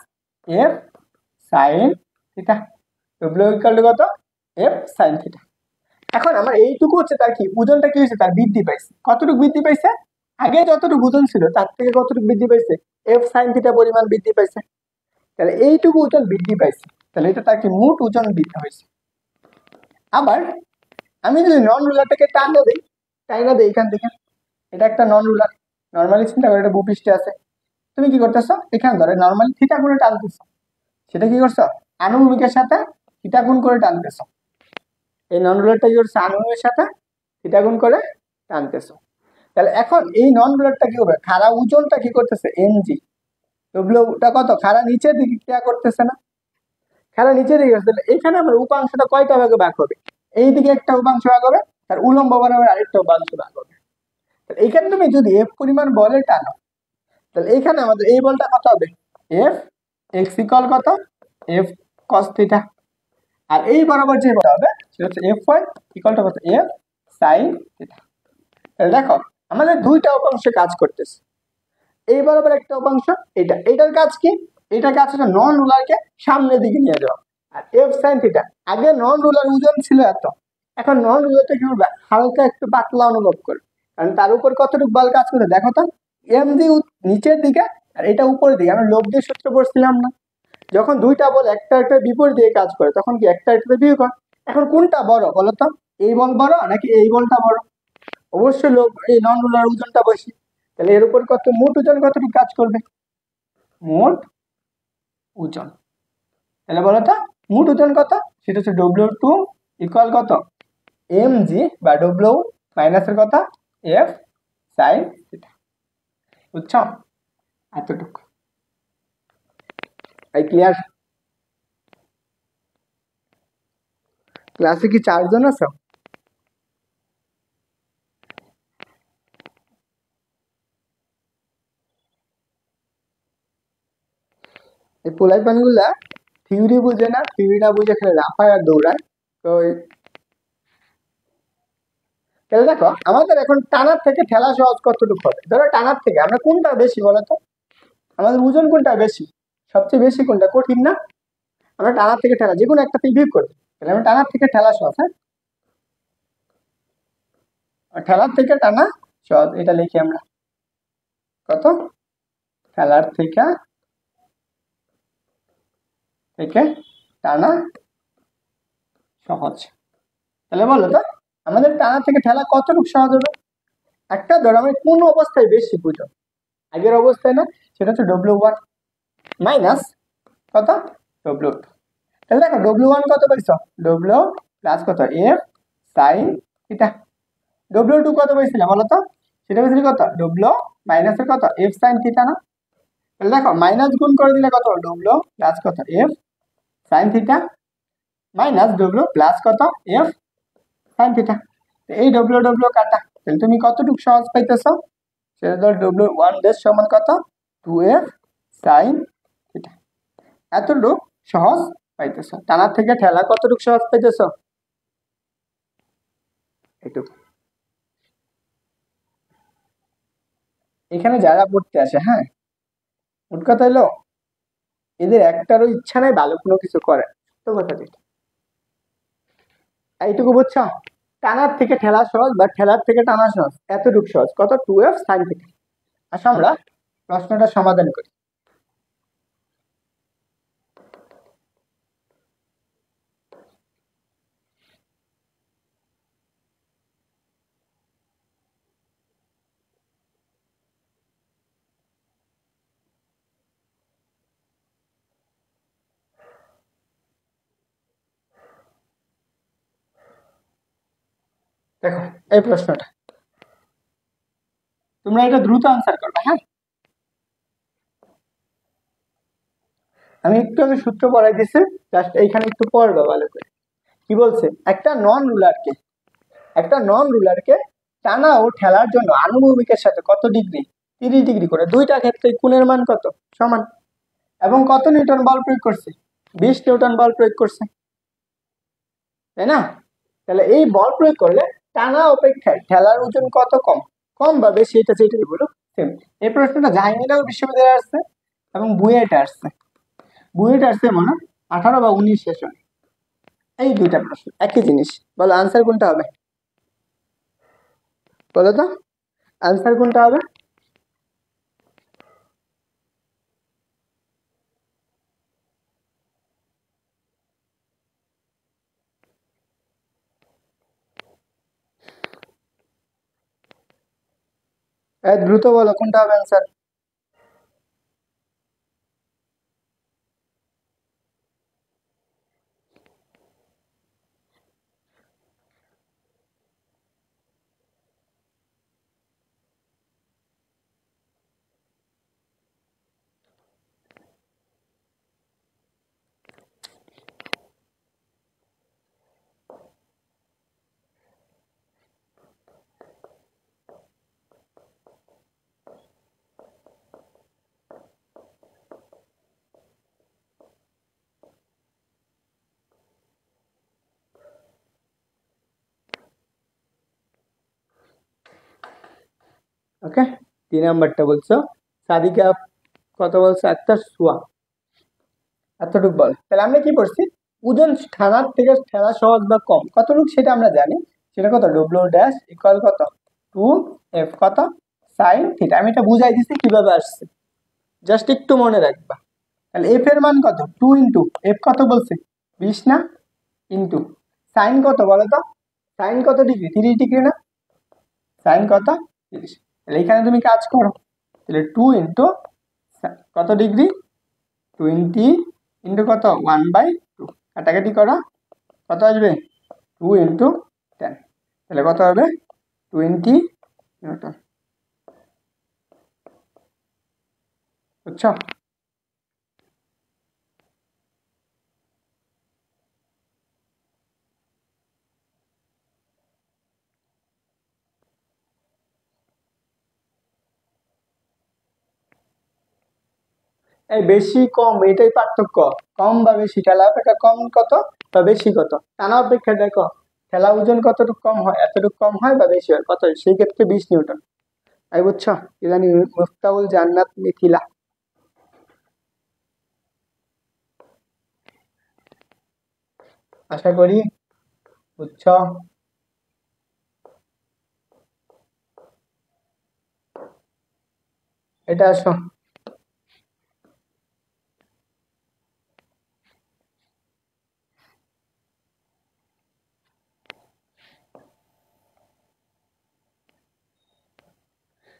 F sine theta, W equal to কত এফ সাইন থিটা। এখন আমার এইটুকু হচ্ছে তার কি ওজনটা কি হয়েছে, তার বৃদ্ধি পাইছে। কতটুকু বৃদ্ধি পাইছে, আগে যতটুকু ওজন ছিল তার থেকে কতটুকু বৃদ্ধি পাইছে, এফ সাইন থিটা পরিমাণ বৃদ্ধি পাইছে। তাহলে এইটুকু ওজন বৃদ্ধি পাইছে, তাহলে এটা তার কি মোট ওজন বৃদ্ধি হয়েছে। আবার আমি যদি নন রুলারটাকে টাইনা দিই এখান থেকে, এটা একটা নন রুলার, নর্মালি চিন্তা করে এটা ভূপৃষ্ঠে আছে, তুমি কি করতেছো এখানে ধরে নর্মালি থিটা করে টানতেছো, সেটা কি করছো আনুভূমিকের সাথে থিটা গুণ করে টানতেছো। এই নন রুলারটা কি করছে আনুভূমিকের সাথে থিটা গুণ করে টানতেছো। তাহলে এখন এই নন রুলারটা কি করবে, খাড়া ওজনটা কি করতেছে এমজি, ডব্লিউটা কত খাড়া নিচের দিকে ক্রিয়া করতেছে না, খাড়া নিচের দিকে। তাহলে এখানে আমার উপাংশটা কয়টা ভাগে ভাগ হবে, এই দিকে একটা উপাংশ ভাগ হবে, তার উলম্ব বরাবর আরেকটা উপাংশ ভাগ হবে। তাহলে এইখানে তুমি যদি এফ পরিমাণ বলে টানো, তাহলে এইখানে আমাদের এই বলটা কত হবে এফ এক্স ইকুয়াল কত এফ কস থিটা, আর এই বরাবর যে বলটা হবে সেটা হচ্ছে এফ ওয়াই ইকুয়াল টু কত এফ সাইন থিটা। তাহলে দেখো আমাদের দুইটা উপাংশে কাজ করতেছে, এই বরাবর একটা উপাংশ, এটার কাজ কি, এটার কাজ হচ্ছে নন রুলারকে সামনের দিকে নিয়ে যাওয়া। আর এফ সাইন থিটা, আগে নন রুলার ওজন ছিল এত, এখন নন রুলারটা কি করবে হালকা একটু পাতলা অনুভব করবে, কারণ তার উপর কতটুকু বল কাজ করে দেখো তো, এম জি নিচের দিকে আর এটা উপরের দিকে। আমরা লব্ধি সূত্র পড়ছিলাম না, যখন দুইটা বল একটা একটা বিপরীত দিকে কাজ করে তখন কি একটা একটা বিয়োগ হয়। এখন কোনটা বড় বলো তো, এই বল বড় নাকি এই বলটা বড়, অবশ্যই এই নন রুলার ওজনটা বেশি। তাহলে এর উপর কত মোট ওজন কতটুকু কাজ করবে, মোট ওজন। তাহলে বলো তো মোট ওজন কত, সেটা হচ্ছে W2 ইকুয়াল কত এম জি বা W মাইনাসের কত এফ সাইন থিটা। বুঝছো, এতটুকু এই ক্লিয়ার। ক্লাসে কি 4 জন আছো? এই পোলাই পানগুলা থিওরি বুঝে না, থিওরি না বুঝে খেলে লাফায় আর দৌড়ায়। তো তাহলে দেখো আমাদের এখন টানার থেকে ঠেলা সহজ কতটুকু হবে, ধরো টানার থেকে আমরা কোনটা বেশি বলতো, আমাদের ওজন কোনটা বেশি, সবচেয়ে বেশি কোনটা কঠিন না, আমরা টানার থেকে ঠেলা যে কোনো একটা বিয়োগ করবো। তাহলে আমরা টানার থেকে ঠেলা সহজ, হ্যাঁ ঠেলার থেকে টানা সহজ, এটা লিখি আমরা কত ঠেলার থেকে টানা সহজ। তাহলে বলো তো আমাদের টানা থেকে ঠেলা কতটুকু সহজ হবে, একটা ধরো আমি কোন অবস্থায় বেশি বুঝো, আগের অবস্থায় না, সেটা হচ্ছে W1 মাইনাস কত W2। তাহলে দেখো W1 কত পাইছ, W প্লাস কত এফ সাইন থিটা, W2 কত পাইছিল বলো তো, সেটা পাইছিল কত W মাইনাসের কত এফ সাইন থিটা না। তাহলে দেখো মাইনাস গুণ করে দিলে কত W প্লাস কত F sine theta minus W plus কত এফ সাইন থিটা। এই W কাটা, তাহলে তুমি কতটুকু সহজ পাইতেছ, সেটা ধর W1 ড্যাশ সমান কত 2f সাইন থিটা, এতটুকু সহজ পাইতেছ। টানার থেকে ঠেলা কতটুকু সহজ পাইতেছ, এটুকু। এখানে যারা পড়তে আসে, হ্যাঁ মোট কথা হলো এদের একটারও ইচ্ছা নাই ভালো কোনো কিছু করে, তো কথা যেটা এইটুকু বুঝছো, টানার থেকে ঠেলা সহজ বা ঠেলার থেকে টানা সহজ, এতটুকু সহজ কত 2f সাইন থিটা। আসো আমরা প্রশ্নটা সমাধান করি। দেখো এই প্রশ্নটা তোমরা এটা দ্রুত আনসার করবে, হ্যাঁ আমি একটু আগে সূত্র পড়াই দিছি, জাস্ট এইখানে একটু পড়বে ভালো করে। কি বলছে, একটা নন রুলারকে টানা ও ঠেলার জন্য আনুভূমিকের সাথে কত ডিগ্রি 30 ডিগ্রি করে দুইটা ক্ষেত্রে কোণের মান কত সমান, এবং কত নিউটন বল প্রয়োগ করছে 20 নিউটন বল প্রয়োগ করছে, তাই না। তাহলে এই বল প্রয়োগ করলে টানা অপেক্ষায় ঠেলার ওজন কত কম বা বেশি, এটা সেটাই বলো সেম। এই প্রশ্নটা জাহাঙ্গীরনগর বিশ্ববিদ্যালয়ে আসছে এবং বুয়েটে আসছে। বুয়েটে আসছে মনে হয় 18 বা 19 সেশনে। এই দুইটা প্রশ্ন একই জিনিস। বলো আনসার কোনটা হবে? বলো তো আনসার কোনটা হবে? দ্রুত বলো কোনটা হবে আনসার। ওকে, 3 নাম্বারটা বলছো। সাদিকা কত বলছো? একটা সোয়া, এতটুকু বল। তাহলে আমরা কি করছি, ওজন ঠেলার থেকে ঠেলা সহজ বা কম কতটুকু সেটা আমরা জানি। সেটা কত, ডব্লিউ ড্যাশ ইকুয়াল কত, 2f কত সাইন থিটা। আমি এটা বুঝাই দিছি কিভাবে আসছে, জাস্ট একটু মনে রাখবা। তাহলে এফ এর মান কত, 2 ইন্টু এফ কত বলছে 20 না, ইন্টু সাইন কত বলো তো, সাইন কত ডিগ্রি, 30 ডিগ্রি না, সাইন কত 30। তাহলে এখানে তুমি কাজ করো, তাহলে 2 ইন্টু কত ডিগ্রি 20 ইন্টু কত 1/2, কাটাকাটি করো কত আসবে 2 ইন্টু 10, তাহলে কত হবে 20 নিউটন। বুঝছো? এই বেশি কম এটাই পার্থক্য, কম বা বেশি, ঠেলা অপেক্ষা কম কত বা বেশি কত। টানা অপেক্ষা দেখো ঠেলা ওজন কতটুকু কম হয়, এতটুকু কম হয় বা বেশি হয় কত, সেই ক্ষেত্রে 20 নিউটন। তাই বুঝছো? ইদানি মুফতাউল জান্নাত মিথিলা। আশা করি বুঝছো। এটা আসো,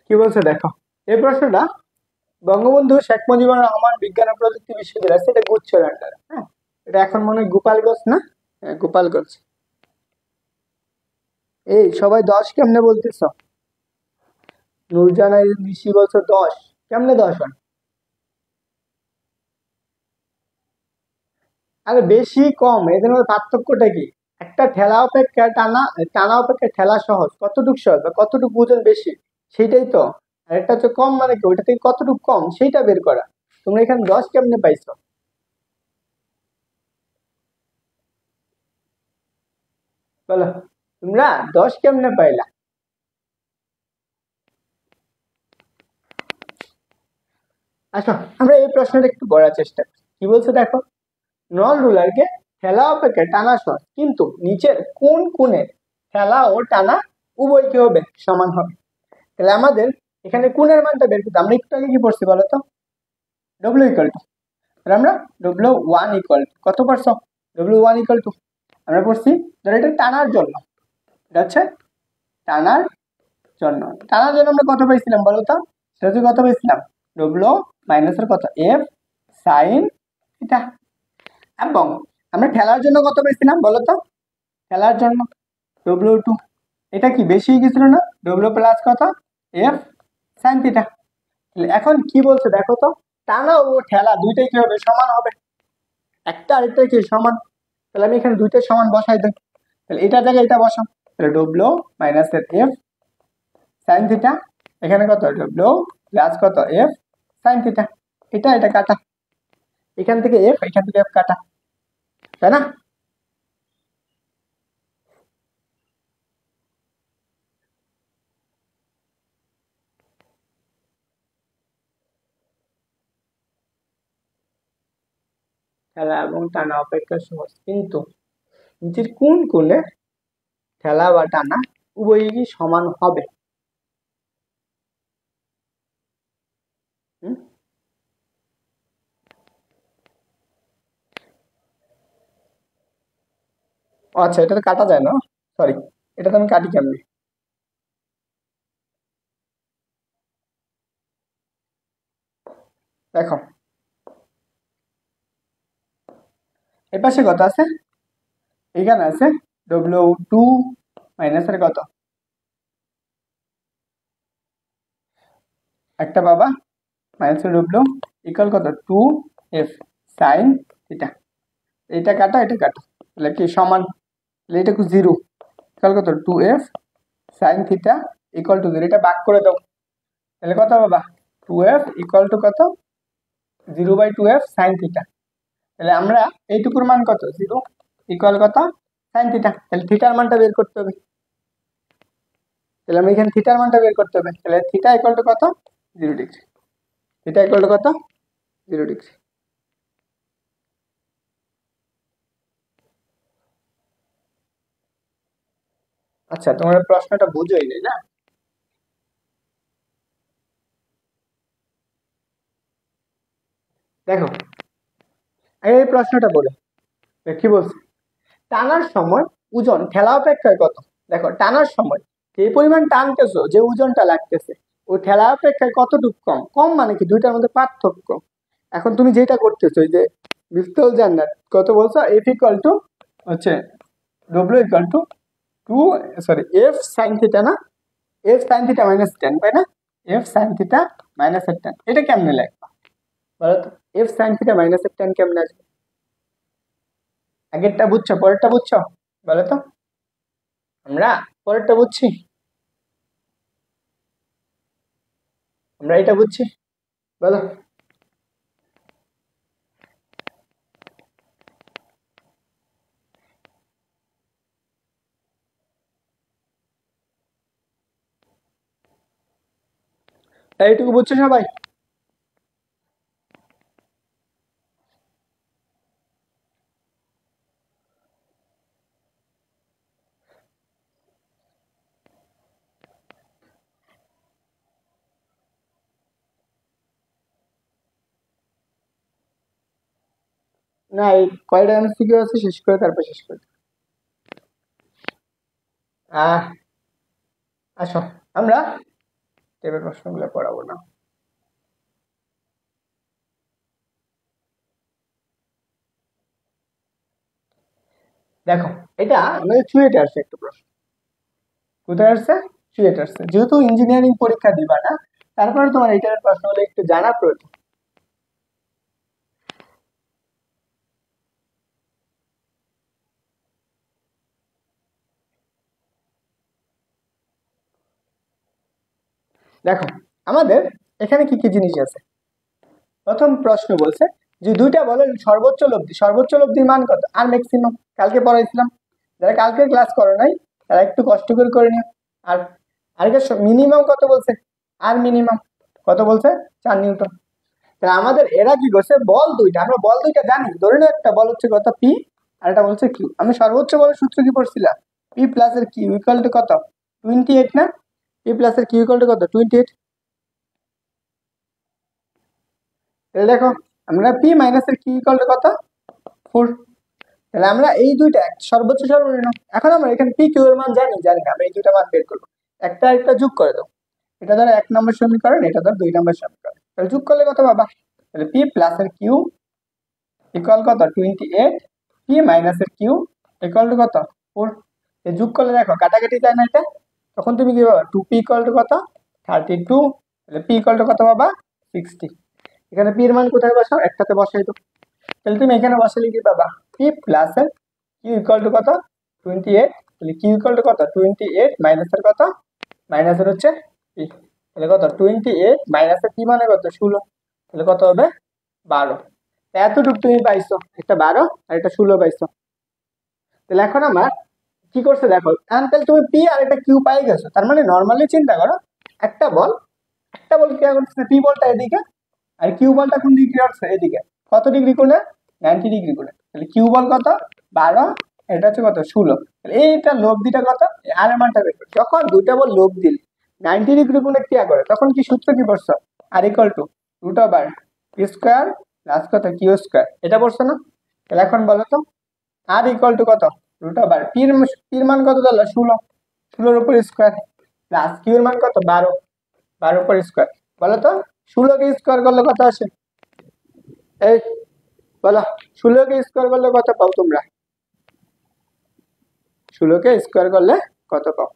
কি বলছে দেখো। এই প্রশ্নটা বঙ্গবন্ধু শেখ মুজিবুর রহমান বিজ্ঞান ও প্রযুক্তি বিশ্ববিদ্যালয়, এটা গুচ্ছের আন্ডারে। হ্যাঁ, এটা এখন মনে হয় গোপালগঞ্জ না? হ্যাঁ, গোপালগঞ্জ। এই সবাই 10 কেমনে বলতেছ? নূরজানা ঋষি বলছো 10, কেমনে 10 হয়? আরে বেশি কম এদের মধ্যে পার্থক্যটা কি? একটা ঠেলা অপেক্ষা টানা, টানা অপেক্ষা ঠেলা সহজ, কতটুকু সহজ বা কতটুকু ওজন বেশি সেইটাই তো। আর একটা হচ্ছে কম মানে কি, ওইটা থেকে কতটুকু কম সেইটা বের করা। তোমরা এখানে 10 কেমনে পাইছো? বলো তোমরা 10 কেমনে পাইলা? আচ্ছা, আমরা এই প্রশ্নটা একটু করার চেষ্টা করি। কি বলছে দেখো, নল রুলারকে ঠেলা অপেক্ষা টানা সহজ, কিন্তু নিচের কোন কোণে ঠেলা ও টানা উভয় কি হবে, সমান হবে। তাহলে আমাদের এখানে কোণের মানটা বের করতে, আমরা একটু আগে কি পড়ছি বলতো, ডব্লিউ ইকুয়াল টু, আমরা W1 কত পারছো, W1 আমরা পড়ছি ধরো এটা টানার জন্য, এটা হচ্ছে টানার জন্য। টানার জন্য আমরা কত পাইছিলাম বলো তো, সেটা হচ্ছে কত পাইছিলাম, ডব্লিউ মাইনাসের কত এফ সাইন এটা। এবং আমরা ঠেলার জন্য কত পেয়েছিলাম বলো তো, ঠেলার জন্য W2, এটা কি বেশি গেছিল না, ডব্লিউ প্লাস কত এফ সাইন থিটা। এখন কি বলছে দেখো তো, টানা ও ঠেলা দুইটাই কি হবে, সমান হবে, একটা আরেকটা কি সমান। তাহলে আমি এখানে দুইটাই সমান বসাই দেব, তাহলে এটা জায়গায় এটা বসাও, তাহলে W minus F sine theta, এখানে কত ডব্লিউ প্লাস কত এফ সাইন থিটা। এটা এটা কাটা, এখান থেকে এফ এখান থেকে এফ কাটা, তাই না? ঠেলা এবং টানা অপেক্ষা সহজ, কিন্তু নিচের কোন কোণে ঠেলা বা টানা উভয়ই কি সমান হবে? হুম? আচ্ছা, এটা তো কাটা যায় না, সরি, এটা তো আমি কাটি কেমনি? দেখো, এই পাশে কত আছে? এখানে আছে W2 মাইনাসের কত একটা বাবা মাইনাসের W ইকুয়াল কত 2f সাইন থিটা। এটা কাটা এটা কাটা, তাহলে কি সমান? তাহলে এটা জিরো ইকুয়াল কত 2f sine theta equal to 0, এটা ভাগ করে দাও, তাহলে কত বাবা 2f ইকুয়াল টু কত 0/2f সাইন থিটা। তাহলে আমরা এইটুকুর মান কত 0 ইকুয়াল কত সাইন থিটা, তাহলে থিটার মানটা বের করতে হবে। তাহলে আমরা এখানে থিটার মানটা বের করতে হবে, তাহলে থিটা ইকুয়াল টু কত 0 ডিগ্রি, থিটা ইকুয়াল টু কত 0 ডিগ্রি। আচ্ছা, তোমার প্রশ্নটা বুঝোই নাই না? দেখো, এই প্রশ্নটা বলে কি বলছে, টানার সময় ওজন ঠেলা অপেক্ষায় কত? দেখো, টানার সময় যে পরিমাণ টানতেছো, যে ওজনটা লাগতেছে, ওই ঠেলা অপেক্ষায় কতটুকু কম? কম মানে কি, দুইটার মধ্যে পার্থক্য। এখন তুমি যেটা করতেছো, ওই যে বিস্তল জান্নাত কত বলছো, এফ ইকুয়াল টু হচ্ছে W equal to two, sorry, F sine theta না, F sine theta minus ten, তাই না? F sine theta minus ten, এটা কেমনে লাগবে বলো তো? F sine theta minus ten কেমনে আসবে? আগেরটা বুঝছো, পরেরটা বুঝছো? বলো তো, আমরা পরেরটা বুঝছি, আমরা এটা বুঝছি, বলো। এইটুকু বুঝছো সবাই? না, এই কয়টা এমসিকিউ আছে শেষ করে তারপর শেষ করে দিবো। আহ আসো, আমরা টেবিল প্রশ্নগুলো পড়াবো না। দেখো, এটা আমাদের চুয়েটে আসছে একটা প্রশ্ন। কোথায় আসছে? চুয়েটে আসছে। যেহেতু ইঞ্জিনিয়ারিং পরীক্ষা দিবা না, তারপরে তোমার এইটার প্রশ্নগুলো একটু জানা প্রয়োজন। দেখো, আমাদের এখানে কি কি জিনিস আছে। প্রথম প্রশ্ন বলছে যে দুইটা বলেন সর্বোচ্চ লব্ধি, সর্বোচ্চ লব্ধির মান কত আর ম্যাক্সিমাম, কালকে পড়াইছিলাম। যারা কালকে ক্লাস করো নাই তারা একটু কষ্ট করে নিও। আর আরেকটা মিনিমাম কত বলছে, আর মিনিমাম কত বলছে 4 নিউটন। তাহলে আমাদের এরা কি করছে, বল দুইটা, আমরা বল দুইটা জানি, ধরে নাও একটা বল হচ্ছে কত পি, আর একটা বলছে কিউ। আমি সর্বোচ্চ বলের সূত্র কি পড়ছিলাম, পি প্লাস এর কিউ ইকুয়াল টু কত 28 না? পি প্লাস এর কিউ ইকুয়াল টু কত 28। তাহলে দেখো, আমরা পি মাইনাস এর কিউ ইকুয়াল টু কত 4। তাহলে আমরা এই দুইটা সর্বোচ্চ সর্বনিম্ন, এখন আমরা এখানে পি কিউ এর মান জানি, জানি না, আমরা এই দুইটা মান বের করবো। একটা একটা যোগ করে দাও, এটা ধরো 1 নম্বর সমীকরণ, এটা ধরো 2 নম্বর সমীকরণ, তাহলে যোগ করলে কত পাবা? তাহলে পি প্লাস এর কিউ ইকুয়াল কত 28, পি মাইনাস এর কিউ ইকুয়াল টু কত 4। যোগ করলে দেখো কাটাকাটি যায় না এটা, তখন তুমি কি পাবা 2p ইকুয়াল টু কত 32, তাহলে পি ইকুয়াল টু কত পাবা 60। এখানে পি এর মান কোথায় বসাও, একটাতে বসাই দাও, তাহলে তুমি এখানে বসালে কি পাবা, পি প্লাস এর কিউ ইকুয়াল টু কত 28, তাহলে কিউ ইকুয়াল টু কত 28 মাইনাস এর কত, মাইনাস এর হচ্ছে পি, তাহলে কত 28 মাইনাস এর পি মানে কত 16, তাহলে কত হবে 12। এতটুকু তুমি পাইছো, একটা 12 আর একটা 16 পাইছো। তাহলে এখন আমার কি করছে দেখো, এখন তাহলে তুমি পি আর একটা কিউ পাই গেছো, তার মানে নর্মালি চিন্তা করো, একটা বল, একটা বল কি করতেছে, পি বলটা এদিকে আর কিউ বলটা কোন দিকে আসছে এদিকে, কত ডিগ্রি কোণে 90 ডিগ্রি করে, তাহলে কিউ বল কত 12, এটা হচ্ছে কত 16, তাহলে এইটা লব দিটা কত আর এর মানটা বের করো। যখন দুইটা বল লব দিল 90 ডিগ্রি গুণে ক্রিয়া করে তখন কি সূত্র কি পড়ছো, R equal to root over square plus কত কিউ স্কয়ার, এটা পড়ছো না? তাহলে এখন বলো তো আর ইকুয়াল টু কত রুট ওভার পির মান কত দিল 16, 16 উপর স্কয়ার প্লাস কিউ এর মান কত 12, 12 উপর স্কয়ার, বলো তো 16 কে স্কয়ার করলে কত আসে, এই বলো 16 কে স্কয়ার করলে কত পাও তোমরা, 16 কে স্কয়ার করলে কত পাও?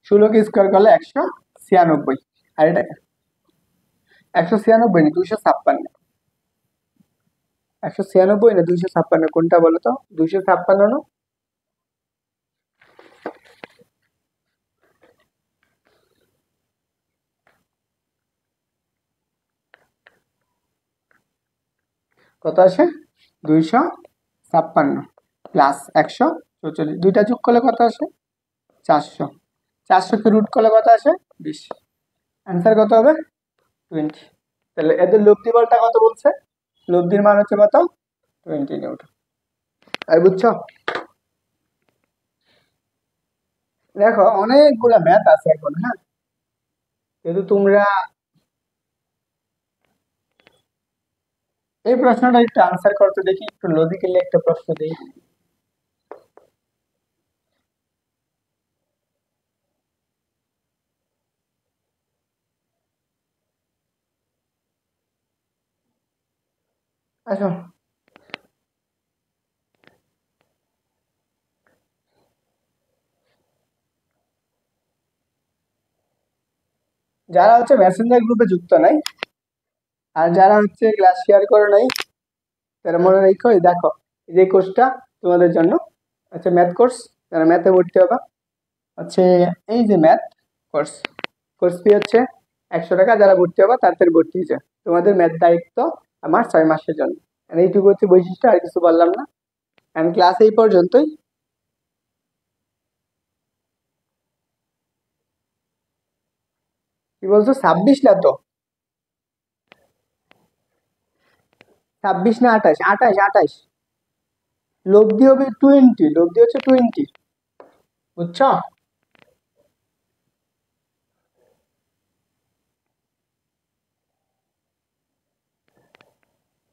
ষোলোকে স্কোয়ার করলে 196, আর এটা 196 না 256, 196 না 256 কোনটা বলো তো, 256 না? কত আসে 256 প্লাস 144, দুইটা যোগ করলে কত আসে 400, 400 কে রুট করলে কত আসে 20, অ্যান্সার কত হবে 20। তাহলে এদের লব্ধি বলটা কত বলছে, লব্ধির মান হচ্ছে কত 20 নিউটন, আর বুঝছো? দেখো অনেকগুলা ম্যাথ আছে এখন, হ্যাঁ, কিন্তু তোমরা এই প্রশ্নটা একটু আনসার করতে দেখি, একটু লজিক্যালি একটা প্রশ্ন দেই। আসো, যারা হচ্ছে মেসেঞ্জার গ্রুপে যুক্ত নাই আর যারা হচ্ছে ক্লাস শেয়ার করে নাই, তারা মনে রেখো এই দেখো যে কোর্সটা তোমাদের জন্য আচ্ছা, ম্যাথ কোর্স, যারা ম্যাথে ভর্তি হবে হচ্ছে এই যে ম্যাথ কোর্স, কোর্স ফি হচ্ছে 100 টাকা, যারা ভর্তি হবে তাদের ভর্তি হয়েছে, তোমাদের ম্যাথ দায়িত্ব আমার 6 মাসের জন্য, আর এইটুকু হচ্ছে বৈশিষ্ট্য, আর কিছু বললাম না, এন্ড ক্লাস এই পর্যন্তই। কি বলছো 26 না তো, 26 না 28, 28, 28, লব্ধি হবে 20, লব্ধি হচ্ছে 20, বুঝছো?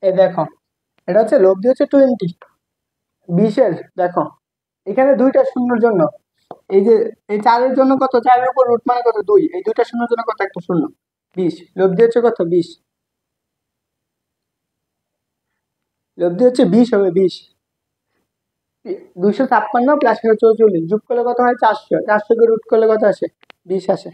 এই দেখো এটা হচ্ছে লব্ধি হচ্ছে 20, 20-এর দেখো এখানে দুইটা শূন্যর জন্য, এই যে এই 4-এর জন্য কত, 4-এর উপর রুট মানে কত 2, এই দুইটা শূন্যর জন্য কত একটা শূন্য, 20, লব্ধি হচ্ছে কত 20, লব্ধি হচ্ছে 20 হবে 20, 256 প্লাস 144 যোগ করলে কত হয় 400, 400 কে রুট করলে কত আসে 20 আসে।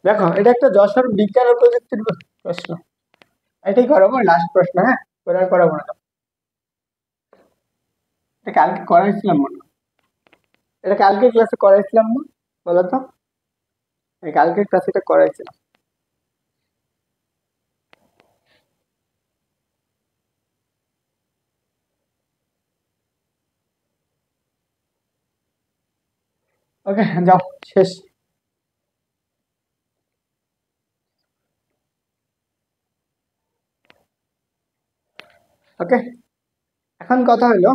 দেখো এটা একটা যশোর বিজ্ঞান ও প্রযুক্তির প্রশ্ন, এটাই করাবো লাস্ট প্রশ্ন, হ্যাঁ আর করাবো না, এটা কালকে করাইছিলাম মনে হয়। এটা কালকে ক্লাসে করাইছিলাম না, বলো তো, এই কালকের ক্লাসে এটা করাইছিলাম। ওকে যাও, শেষ। ওকে, এখন কথা হলো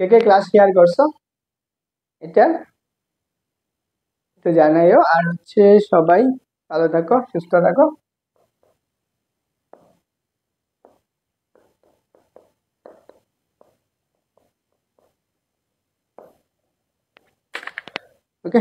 কে কে ক্লাস শেয়ার করছো এটা একটু জানাইও, আর হচ্ছে সবাই ভালো থাকো, সুস্থ থাকো। ওকে।